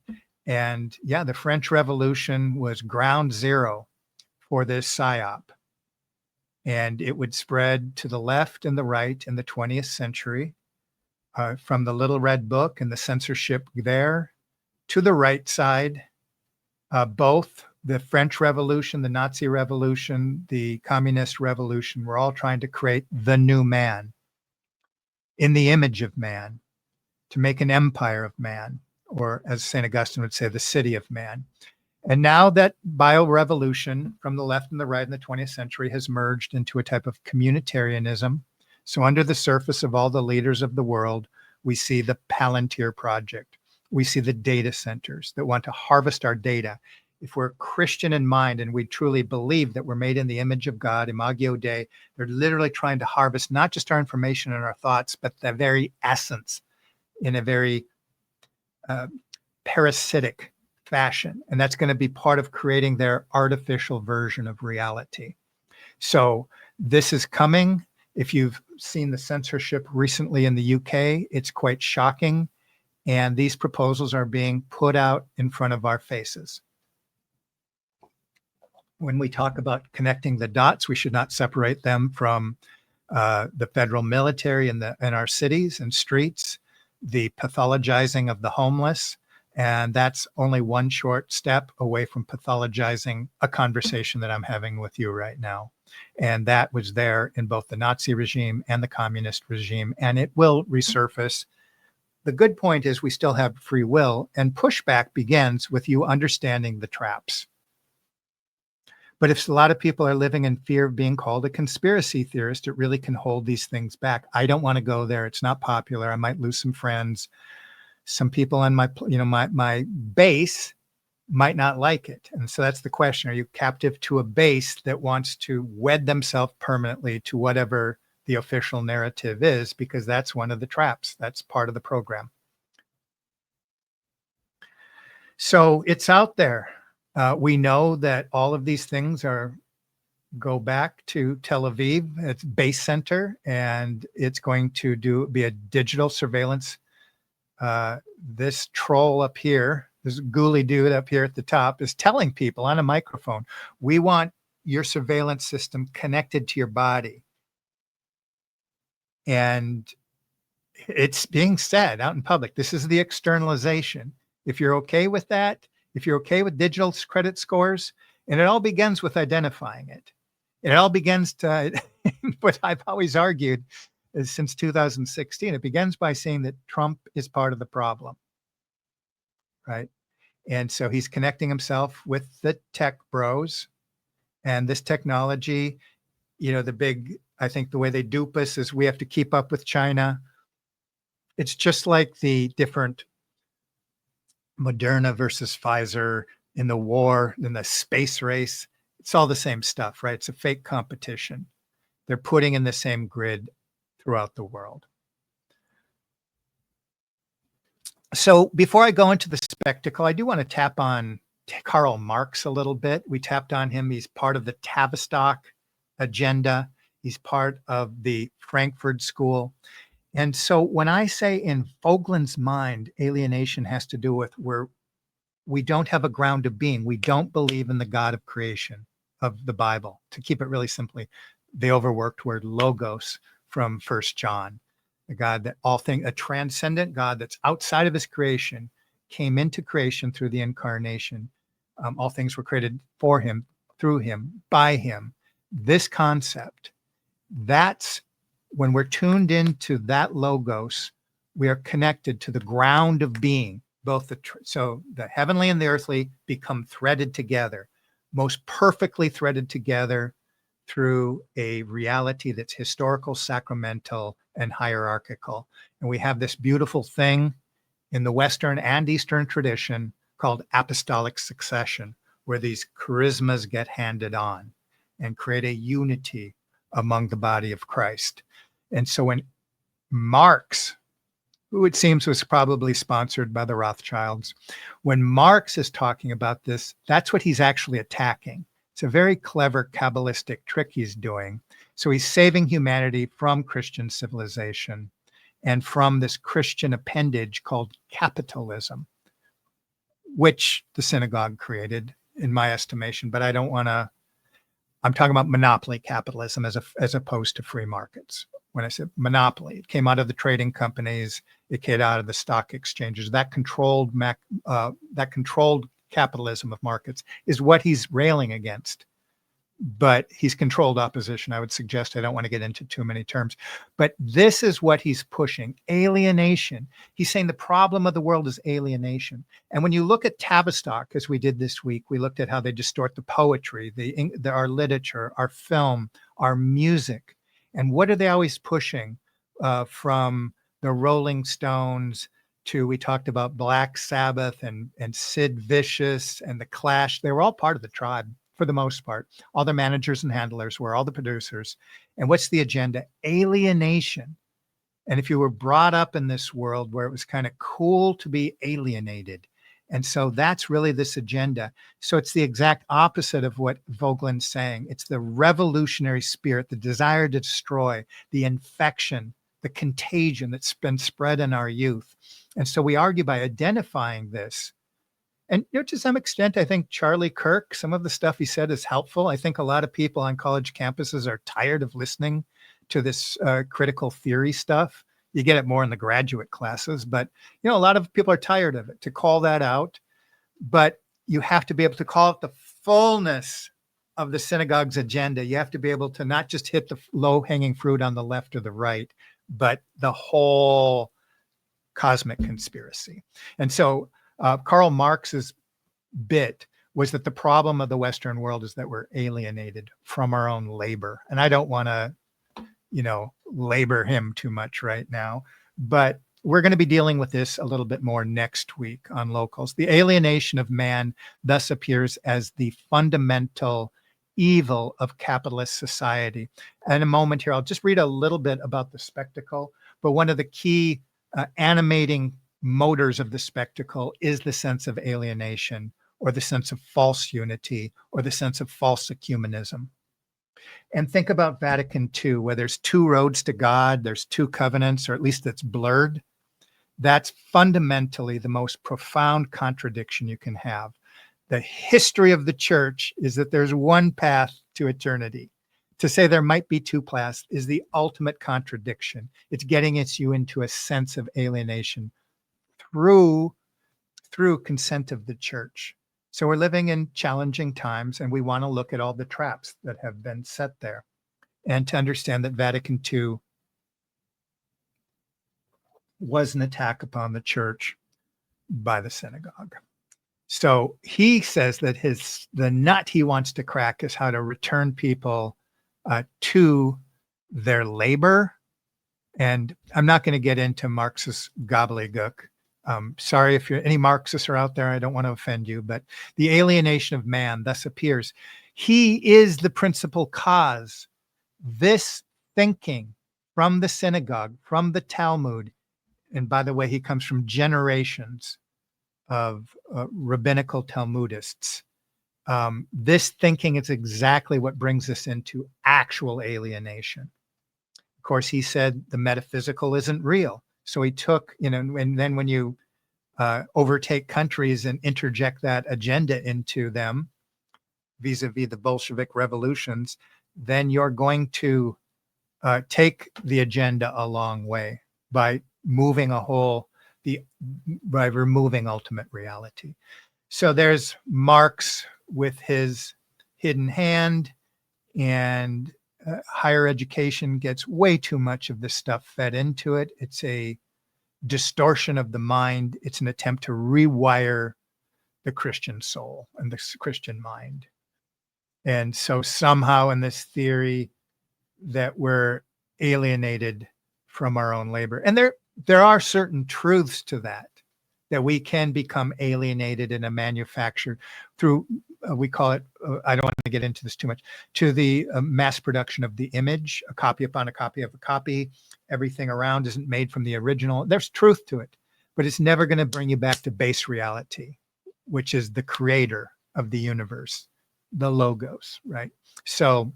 And yeah, the French Revolution was ground zero for this PSYOP. And it would spread to the left and the right in the 20th century. From the Little Red Book and the censorship there to the right side, both the French Revolution, the Nazi Revolution, the Communist Revolution, were all trying to create the new man in the image of man, to make an empire of man, or as St. Augustine would say, the city of man. And now that bio-revolution from the left and the right in the 20th century has merged into a type of communitarianism. So under the surface of all the leaders of the world, we see the Palantir Project. We see the data centers that want to harvest our data. If we're Christian in mind and we truly believe that we're made in the image of God, Imago Dei, they're literally trying to harvest not just our information and our thoughts, but the very essence in a very parasitic fashion. And that's going to be part of creating their artificial version of reality. So this is coming. If you've seen the censorship recently in the UK, it's quite shocking. And these proposals are being put out in front of our faces. When we talk about connecting the dots, we should not separate them from the federal military in our cities and streets, the pathologizing of the homeless. And that's only one short step away from pathologizing a conversation that I'm having with you right now. And that was there in both the Nazi regime and the communist regime, and it will resurface. The good point is we still have free will, and pushback begins with you understanding the traps. But if a lot of people are living in fear of being called a conspiracy theorist, it really can hold these things back. I don't want to go there. It's not popular. I might lose some friends. Some people on my base might not like it. And so that's the question. Are you captive to a base that wants to wed themselves permanently to whatever the official narrative is? Because that's one of the traps. That's part of the program. So it's out there. We know that all of these things go back to Tel Aviv, its base center, and it's going to be a digital surveillance. This troll up here, this ghouly dude up here at the top, is telling people on a microphone, we want your surveillance system connected to your body. And it's being said out in public. This is the externalization. If you're okay with that, if you're okay with digital credit scores, and it all begins with identifying it. It all begins to, what I've always argued is since 2016, it begins by saying that Trump is part of the problem, right? And so he's connecting himself with the tech bros and this technology. I think the way they dupe us is we have to keep up with China. It's just like the different Moderna versus Pfizer in the war, in the space race. It's all the same stuff, right? It's a fake competition. They're putting in the same grid throughout the world. So before I go into the spectacle, I do want to tap on Karl Marx a little bit. We tapped on him. He's part of the Tavistock agenda. He's part of the Frankfurt School. And so when I say in Vogelin's mind, alienation has to do with where we don't have a ground of being. We don't believe in the God of creation of the Bible. To keep it really simply, the overworked word logos from 1 John, a God that a transcendent God that's outside of his creation, came into creation through the incarnation. All things were created for him, through him, by him. This concept, that's when we're tuned into that logos, we are connected to the ground of being. So the heavenly and the earthly become threaded together, most perfectly threaded together through a reality that's historical, sacramental, and hierarchical. And we have this beautiful thing in the Western and Eastern tradition called apostolic succession, where these charismas get handed on and create a unity among the body of Christ. And so when Marx, who it seems was probably sponsored by the Rothschilds, when Marx is talking about this, that's what he's actually attacking. It's a very clever Kabbalistic trick he's doing. So he's saving humanity from Christian civilization and from this Christian appendage called capitalism, which the synagogue created, in my estimation. But I don't want to, I'm talking about monopoly capitalism as opposed to free markets. When I said monopoly, it came out of the trading companies, it came out of the stock exchanges. That controlled capitalism of markets is what he's railing against. But he's controlled opposition, I would suggest. I don't want to get into too many terms. But this is what he's pushing, alienation. He's saying the problem of the world is alienation. And when you look at Tavistock, as we did this week, we looked at how they distort the poetry, our literature, our film, our music. And what are they always pushing? From the Rolling Stones to, we talked about Black Sabbath and Sid Vicious and the Clash. They were all part of the tribe for the most part. All the managers and handlers were all the producers. And what's the agenda? Alienation. And if you were brought up in this world where it was kind of cool to be alienated, and so that's really this agenda. So it's the exact opposite of what Vogelin's saying. It's the revolutionary spirit, the desire to destroy, the infection, the contagion that's been spread in our youth. And so we argue by identifying this. And to some extent, I think Charlie Kirk, some of the stuff he said is helpful. I think a lot of people on college campuses are tired of listening to this critical theory stuff. You get it more in the graduate classes, but a lot of people are tired of it. To call that out, but you have to be able to call it the fullness of the synagogue's agenda. You have to be able to not just hit the low-hanging fruit on the left or the right, but the whole cosmic conspiracy. And so Karl Marx's bit was that the problem of the Western world is that we're alienated from our own labor. And I don't want to, labor him too much right now, but we're going to be dealing with this a little bit more next week on Locals. The alienation of man thus appears as the fundamental evil of capitalist society. In a moment here, I'll just read a little bit about the spectacle, but one of the key animating motors of the spectacle is the sense of alienation, or the sense of false unity, or the sense of false ecumenism. And think about Vatican II, where there's two roads to God, there's two covenants, or at least it's blurred. That's fundamentally the most profound contradiction you can have. the history of the church is that there's one path to eternity. To say there might be two paths is the ultimate contradiction. It's getting you into a sense of alienation through consent of the church. So we're living in challenging times, and we want to look at all the traps that have been set there, and to understand that Vatican II was an attack upon the church by the synagogue. So he says that the nut he wants to crack is how to return people to their labor. And I'm not going to get into Marxist gobbledygook. Sorry if any Marxists are out there, I don't want to offend you, but the alienation of man thus appears. He is the principal cause. This thinking from the synagogue, from the Talmud, and by the way, he comes from generations of rabbinical Talmudists. This thinking is exactly what brings us into actual alienation. Of course, he said the metaphysical isn't real. So he took, and then when you overtake countries and interject that agenda into them, vis-a-vis the Bolshevik revolutions, then you're going to take the agenda a long way by moving by removing ultimate reality. So there's Marx with his hidden hand, and higher education gets way too much of this stuff fed into it. It's a distortion of the mind. It's an attempt to rewire the Christian soul and the Christian mind. And so somehow in this theory that we're alienated from our own labor. And there are certain truths to that we can become alienated in a manufacture through, we call it, I don't want to get into this too much, to the mass production of the image, a copy upon a copy of a copy. Everything around isn't made from the original. There's truth to it, but it's never going to bring you back to base reality, which is the creator of the universe, the logos, right? So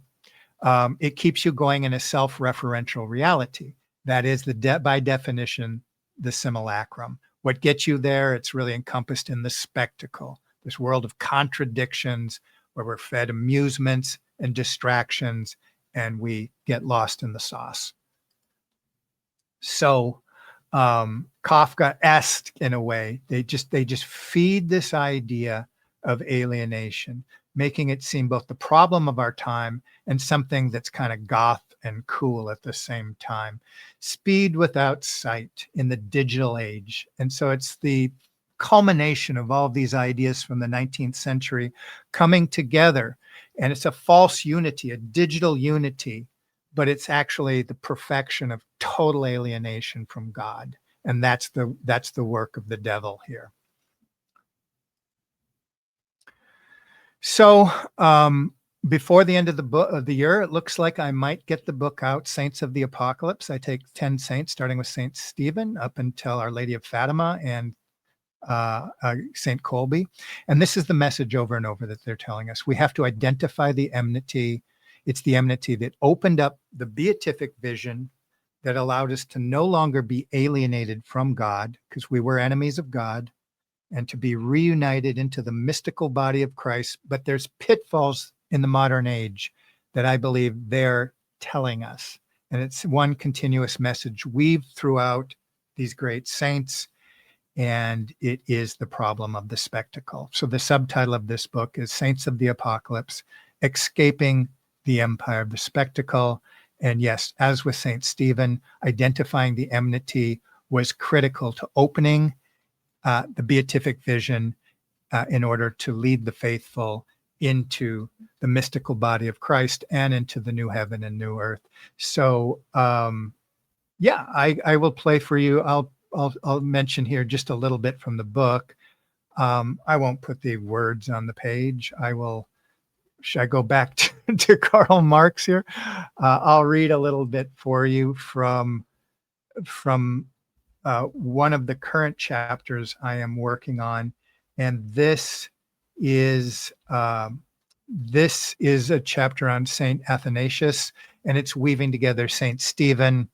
it keeps you going in a self-referential reality. That is by definition, the simulacrum. What gets you there, it's really encompassed in the spectacle, this world of contradictions where we're fed amusements and distractions and we get lost in the sauce. So Kafka-esque in a way, they just feed this idea of alienation, making it seem both the problem of our time and something that's kind of goth and cool at the same time. Speed without sight in the digital age. And so it's the culmination of all these ideas from the 19th century coming together. And it's a false unity, a digital unity, but it's actually the perfection of total alienation from God. And that's the work of the devil here. So before the end of the year, it looks like I might get the book out, Saints of the Apocalypse. I take 10 saints, starting with Saint Stephen up until Our Lady of Fatima and Saint Colby. And this is the message over and over that they're telling us. We have to identify the enmity. It's the enmity that opened up the beatific vision that allowed us to no longer be alienated from God, because we were enemies of God, and to be reunited into the mystical body of Christ. But there's pitfalls in the modern age that I believe they're telling us. And it's one continuous message weaved throughout these great saints, and it is the problem of the spectacle. So the subtitle of this book is Saints of the Apocalypse, Escaping the Empire of the Spectacle. And yes, as with Saint Stephen, identifying the enmity was critical to opening the beatific vision in order to lead the faithful into the mystical body of Christ and into the new heaven and new earth. So yeah, I will play for you. I'll mention here just a little bit from the book. I won't put the words on the page. Should I go back to Karl Marx here? I'll read a little bit for you from one of the current chapters I am working on. And this is a chapter on Saint Athanasius, and it's weaving together Saint Stephen,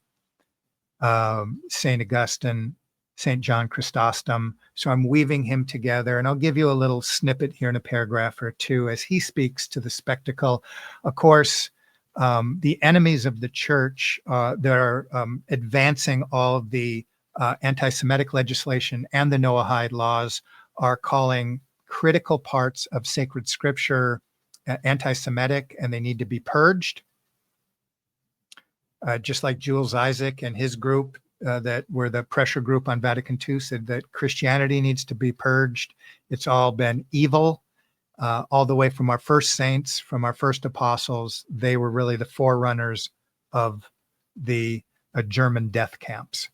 Saint Augustine, St. John Chrysostom. So I'm weaving him together, and I'll give you a little snippet here in a paragraph or two as he speaks to the spectacle. Of course, the enemies of the church that are advancing all of the anti-Semitic legislation and the Noahide laws are calling critical parts of sacred scripture anti-Semitic, and they need to be purged. Just like Jules Isaac and his group that were the pressure group on Vatican II said that Christianity needs to be purged. It's all been evil, all the way from our first saints, from our first apostles. They were really the forerunners of the German death camps.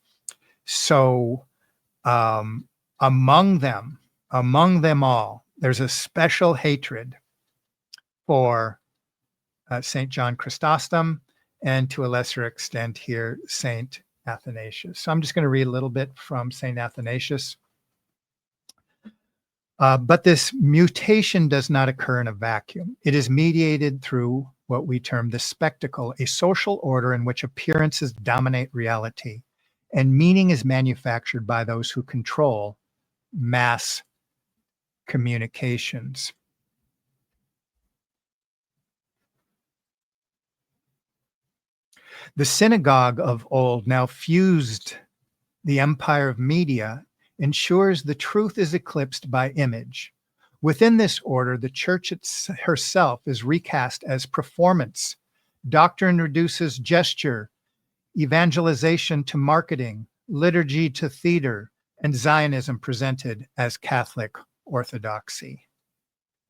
So among them all, there's a special hatred for St. John Chrysostom, and to a lesser extent here, St. Athanasius. So I'm just going to read a little bit from St. Athanasius. But this mutation does not occur in a vacuum. It is mediated through what we term the spectacle, a social order in which appearances dominate reality, and meaning is manufactured by those who control mass communications. The synagogue of old, now fused the empire of media, ensures the truth is eclipsed by image. Within this order, the church herself is recast as performance. Doctrine reduces gesture, evangelization to marketing, liturgy to theater, and Zionism presented as Catholic orthodoxy.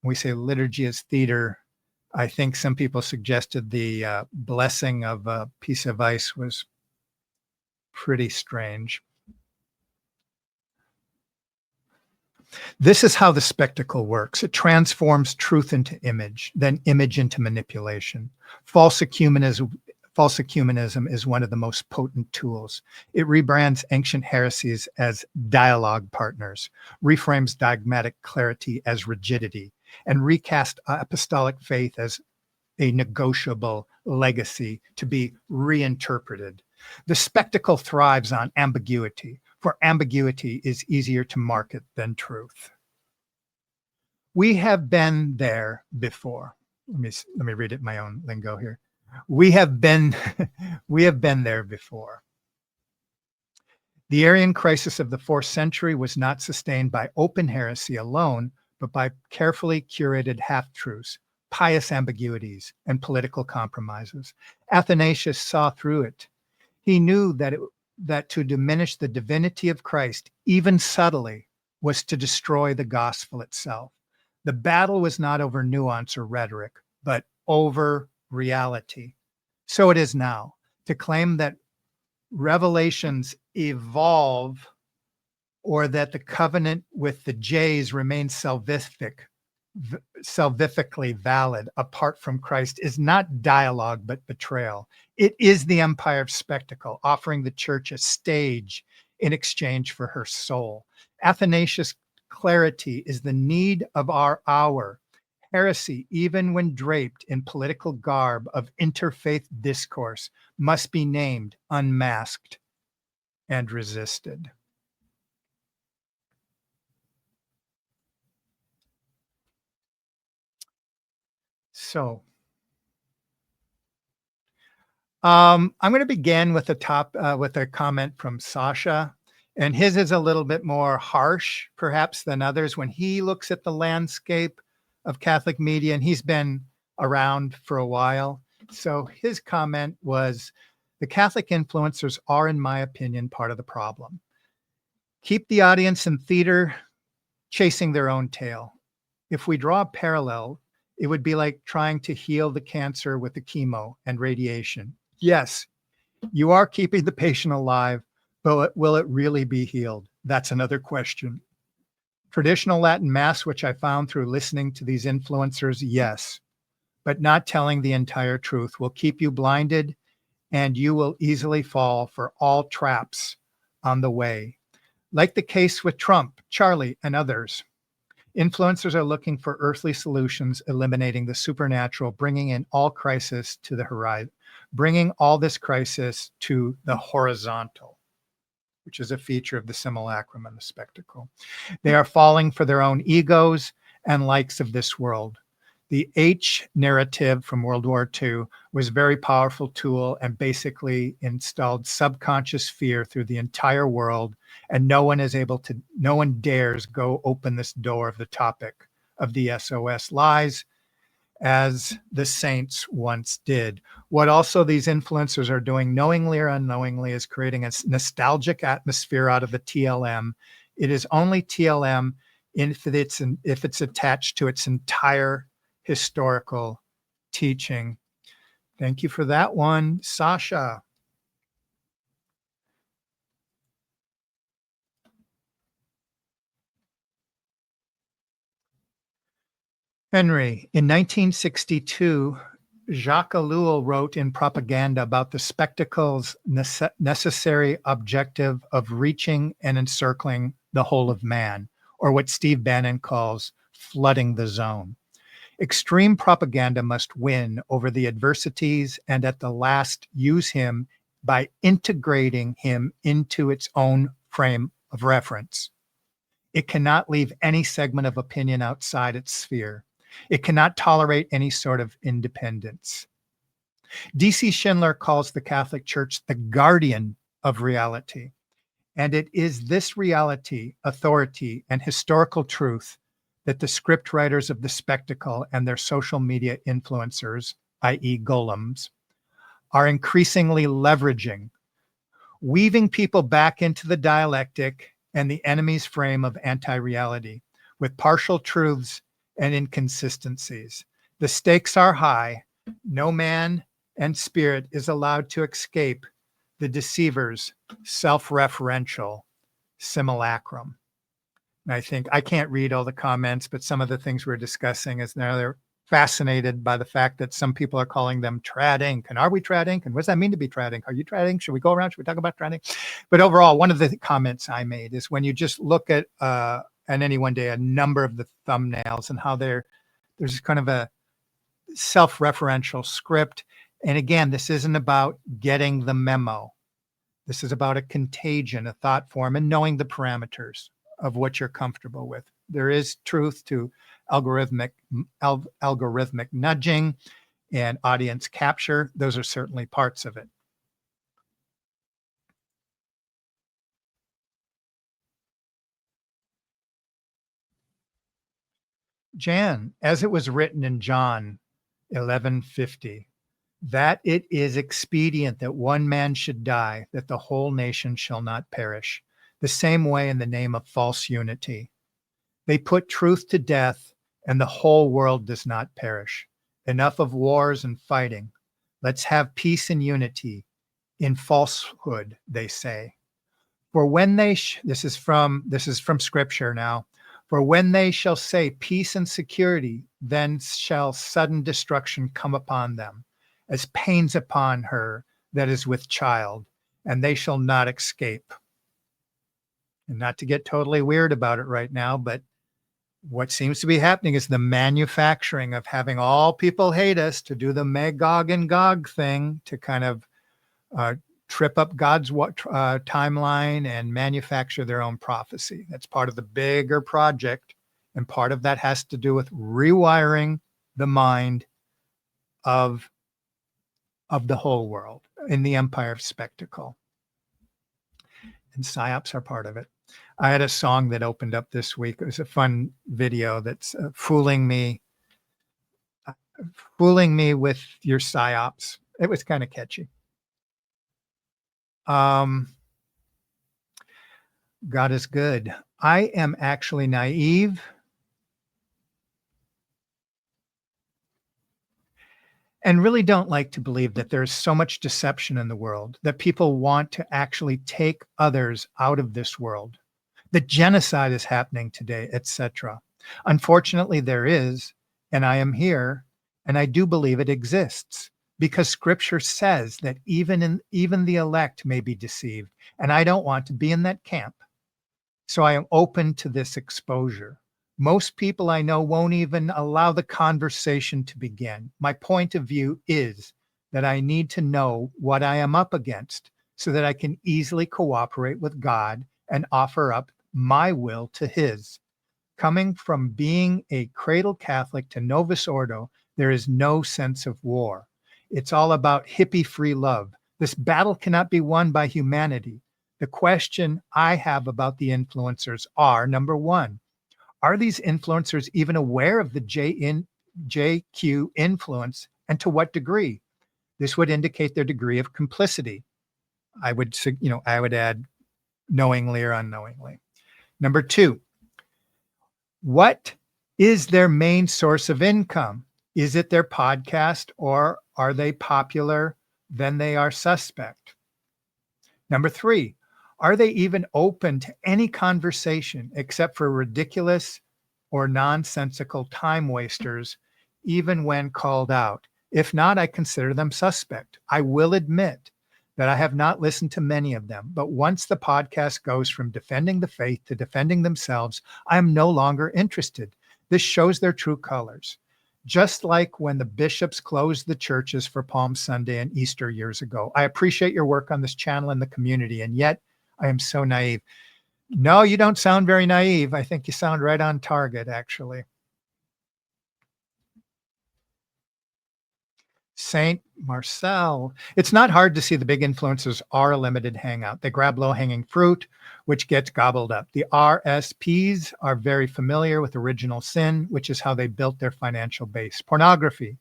When we say liturgy as theater, I think some people suggested the blessing of a piece of ice was pretty strange. This is how the spectacle works. It transforms truth into image, then image into manipulation. False ecumenism is one of the most potent tools. It rebrands ancient heresies as dialogue partners, reframes dogmatic clarity as rigidity, and recast apostolic faith as a negotiable legacy to be reinterpreted. The spectacle thrives on ambiguity, for ambiguity is easier to market than truth. We have been there before. Let me read it in my own lingo here. We have been there before. The Arian crisis of the 4th century was not sustained by open heresy alone, but by carefully curated half-truths, pious ambiguities, and political compromises. Athanasius saw through it. He knew that to diminish the divinity of Christ, even subtly, was to destroy the gospel itself. The battle was not over nuance or rhetoric, but over reality. So it is now. To claim that revelations evolve or that the covenant with the J's remains salvifically valid apart from Christ is not dialogue, but betrayal. It is the empire of spectacle, offering the church a stage in exchange for her soul. Athanasius' clarity is the need of our hour. Heresy, even when draped in political garb of interfaith discourse, must be named, unmasked, and resisted. So, I'm going to begin with a comment from Sasha, and his is a little bit more harsh, perhaps, than others when he looks at the landscape of Catholic media, and he's been around for a while. So his comment was, the Catholic influencers are, in my opinion, part of the problem. Keep the audience in theater chasing their own tail. If we draw a parallel, it would be like trying to heal the cancer with the chemo and radiation. Yes, you are keeping the patient alive, but will it really be healed? That's another question. Traditional Latin Mass, which I found through listening to these influencers, yes, but not telling the entire truth will keep you blinded, and you will easily fall for all traps on the way. Like the case with Trump, Charlie, and others. Influencers are looking for earthly solutions, eliminating the supernatural, bringing in all crisis to the horizon, bringing all this crisis to the horizontal. which is a feature of the simulacrum and the spectacle. They are falling for their own egos and likes of this world. The H narrative from World War II was a very powerful tool and basically installed subconscious fear through the entire world. And no one dares go open this door of the topic of the SOS lies as the saints once did. What also these influencers are doing, knowingly or unknowingly, is creating a nostalgic atmosphere out of the TLM. It is only TLM if it's attached to its entire historical teaching. Thank you for that one, Sasha. Henry, in 1962, Jacques Ellul wrote in Propaganda about the spectacle's necessary objective of reaching and encircling the whole of man, or what Steve Bannon calls flooding the zone. Extreme propaganda must win over the adversities and at the last use him by integrating him into its own frame of reference. It cannot leave any segment of opinion outside its sphere. It cannot tolerate any sort of independence. D.C. Schindler calls the Catholic Church the guardian of reality. And it is this reality, authority, and historical truth that the scriptwriters of the spectacle and their social media influencers, i.e. golems, are increasingly leveraging, weaving people back into the dialectic and the enemy's frame of anti-reality with partial truths and inconsistencies. The stakes are high. No man and spirit is allowed to escape the deceiver's self-referential simulacrum. And I think I can't read all the comments, but some of the things we're discussing is now they're fascinated by the fact that some people are calling them trad ink. And are we trad ink? And what does that mean to be trad ink? Are you trad ink? Should we go around? Should we talk about trad ink? But overall, one of the comments I made is when you just look at any one day, a number of the thumbnails and how there's kind of a self-referential script. And again, this isn't about getting the memo. This is about a contagion, a thought form, and knowing the parameters of what you're comfortable with. There is truth to algorithmic nudging and audience capture. Those are certainly parts of it. Jan, as it was written in John 11:50, that it is expedient that one man should die, that the whole nation shall not perish. The same way in the name of false unity. They put truth to death, and the whole world does not perish. Enough of wars and fighting. Let's have peace and unity in falsehood, they say. For when they this is from scripture now. For when they shall say peace and security, then shall sudden destruction come upon them, as pains upon her that is with child, and they shall not escape. And not to get totally weird about it right now, but what seems to be happening is the manufacturing of having all people hate us to do the Magog and Gog thing to kind of trip up God's timeline and manufacture their own prophecy. That's part of the bigger project. And part of that has to do with rewiring the mind of the whole world in the empire of spectacle. And psyops are part of it. I had a song that opened up this week. It was a fun video that's fooling me with your psyops. It was kind of catchy. God is good. I am actually naive and really don't like to believe that there's so much deception in the world, that people want to actually take others out of this world, that genocide is happening today, etc. Unfortunately, there is, and I am here, and I do believe it exists because scripture says that even the elect may be deceived, and I don't want to be in that camp. So I am open to this exposure. Most people I know won't even allow the conversation to begin. My point of view is that I need to know what I am up against so that I can easily cooperate with God and offer up my will to His. Coming from being a cradle Catholic to Novus Ordo, there is no sense of war. It's all about hippie free love. This battle cannot be won by humanity. The question I have about the influencers are, number one, are these influencers even aware of the JQ influence, and to what degree? This would indicate their degree of complicity. I would add knowingly or unknowingly. Number two, what is their main source of income? Is it their podcast, or are they popular? Then they are suspect. Number three, are they even open to any conversation except for ridiculous or nonsensical time wasters, even when called out? If not, I consider them suspect. I will admit that I have not listened to many of them, but once the podcast goes from defending the faith to defending themselves, I am no longer interested. This shows their true colors. Just like when the bishops closed the churches for Palm Sunday and Easter years ago. I appreciate your work on this channel and the community, and yet I am so naive. No, you don't sound very naive. I think you sound right on target, actually. Saint Marcel. It's not hard to see the big influencers are a limited hangout. They grab low-hanging fruit, which gets gobbled up. The RSPs are very familiar with original sin, which is how they built their financial base. Pornography,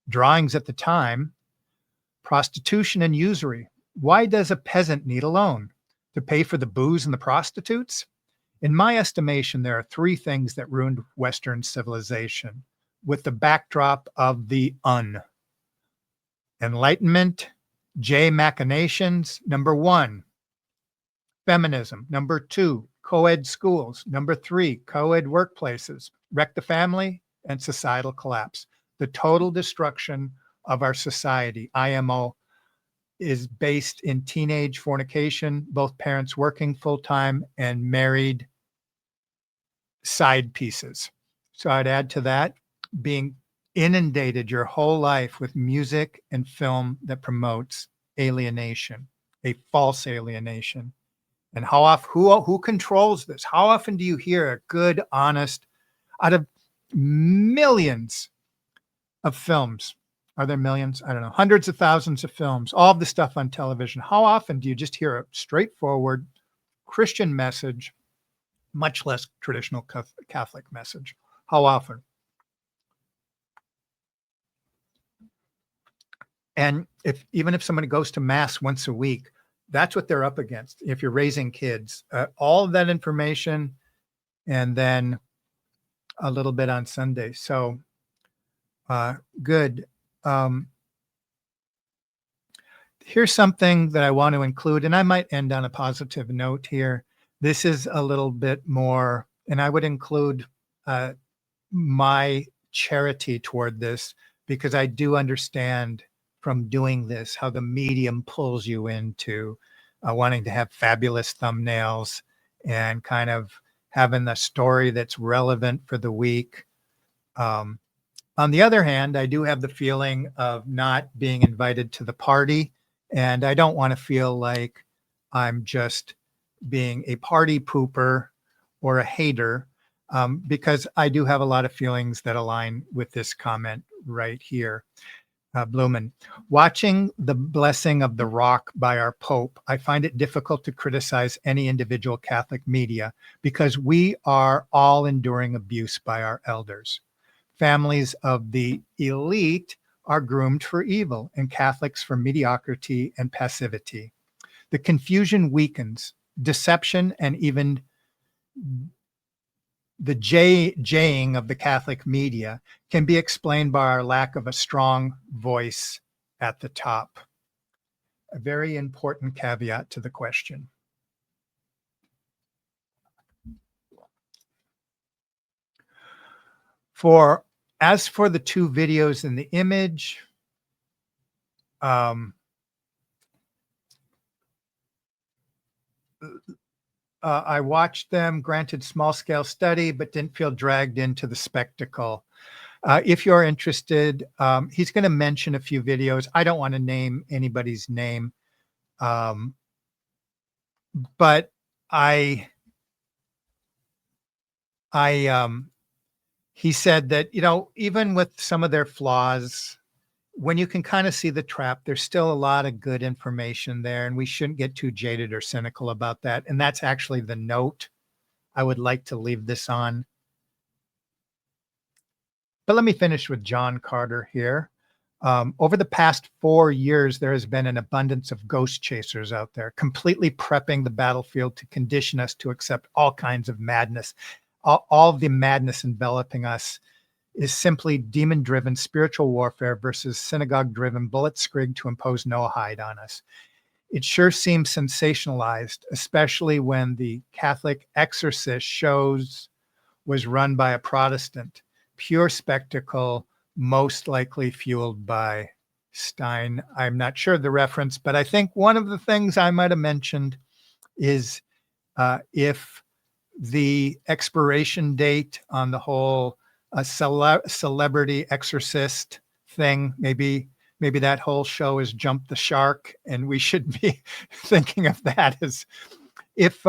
drawings at the time, prostitution and usury. Why does a peasant need a loan? To pay for the booze and the prostitutes? In my estimation, there are three things that ruined Western civilization with the backdrop of the Enlightenment, J machinations. Number one, feminism. Number two, co-ed schools. Number three, co-ed workplaces. Wreck the family and societal collapse. The total destruction of our society, IMO, is based in teenage fornication, both parents working full-time and married side pieces. So I'd add to that, being inundated your whole life with music and film that promotes alienation, a false alienation. And how often, who controls this? How often do you hear a good, honest, out of millions of films? Are there millions? I don't know. Hundreds of thousands of films, all of the stuff on television. How often do you just hear a straightforward Christian message, much less traditional Catholic message? How often? And even if somebody goes to mass once a week, that's what they're up against. If you're raising kids, all of that information, and then a little bit on Sunday. So good. Here's something that I want to include, and I might end on a positive note here. This is a little bit more, and I would include my charity toward this, because I do understand from doing this how the medium pulls you into wanting to have fabulous thumbnails and kind of having the story that's relevant for the week. On the other hand, I do have the feeling of not being invited to the party, and I don't want to feel like I'm just being a party pooper or a hater, because I do have a lot of feelings that align with this comment right here. Blumen, watching the blessing of the rock by our Pope, I find it difficult to criticize any individual Catholic media because we are all enduring abuse by our elders. Families of the elite are groomed for evil and Catholics for mediocrity and passivity. The confusion weakens, deception, and even the jaying of the Catholic media can be explained by our lack of a strong voice at the top. A very important caveat to the question. As for the two videos in the image, I watched them, granted small scale study, but didn't feel dragged into the spectacle. If you're interested, he's going to mention a few videos. I don't want to name anybody's name, Um, but I, I, he said that, even with some of their flaws, when you can kind of see the trap, there's still a lot of good information there, and we shouldn't get too jaded or cynical about that. And that's actually the note I would like to leave this on. But let me finish with John Carter here. Over the past 4 years, there has been an abundance of ghost chasers out there, completely prepping the battlefield to condition us to accept all kinds of madness. All the madness enveloping us is simply demon driven spiritual warfare versus synagogue driven bullet scrig to impose Noahide on us. It sure seems sensationalized, especially when the Catholic exorcist shows was run by a Protestant. Pure spectacle, most likely fueled by Stein. I'm not sure of the reference, but I think one of the things I might have mentioned is if the expiration date on the whole celebrity exorcist thing, maybe that whole show has jumped the shark, and we should be thinking of that as if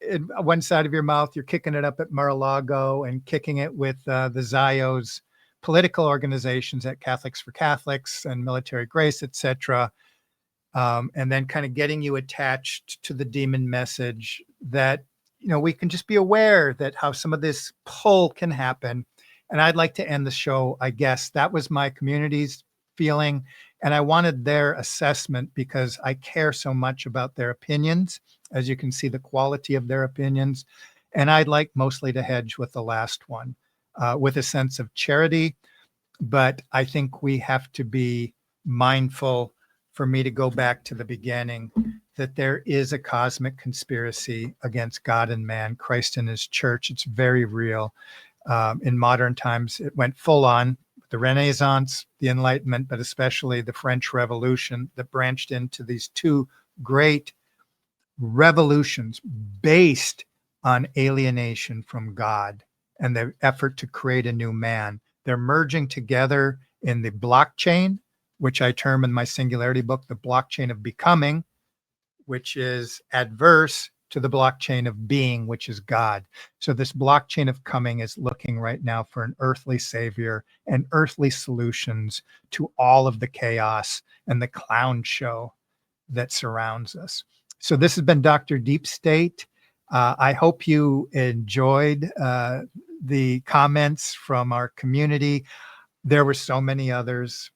in one side of your mouth you're kicking it up at Mar-a-Lago and kicking it with the Zios political organizations at Catholics for Catholics and Military Grace, etc., and then kind of getting you attached to the demon message, that we can just be aware that how some of this pull can happen. And I'd like to end the show, I guess that was my community's feeling, and I wanted their assessment because I care so much about their opinions. As you can see, the quality of their opinions. And I'd like mostly to hedge with the last one, with a sense of charity. But I think we have to be mindful, for me to go back to the beginning, that there is a cosmic conspiracy against God and man, Christ and his church. It's very real. In modern times, it went full on. The Renaissance, the Enlightenment, but especially the French Revolution that branched into these two great revolutions based on alienation from God and the effort to create a new man. They're merging together in the blockchain, which I term in my Singularity book, the blockchain of becoming, which is adverse to the blockchain of being, which is God. So this blockchain of coming is looking right now for an earthly savior and earthly solutions to all of the chaos and the clown show that surrounds us. So this has been Dr. Deep State. I hope you enjoyed the comments from our community. There were so many others,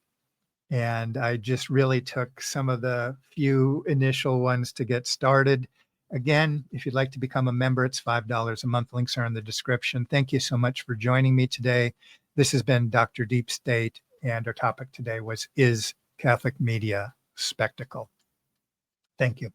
and I just really took some of the few initial ones to get started. Again, if you'd like to become a member, it's $5 a month. Links are in the description. Thank you so much for joining me today. This has been Dr. Deep State, and our topic today was, is Catholic media spectacle? Thank you.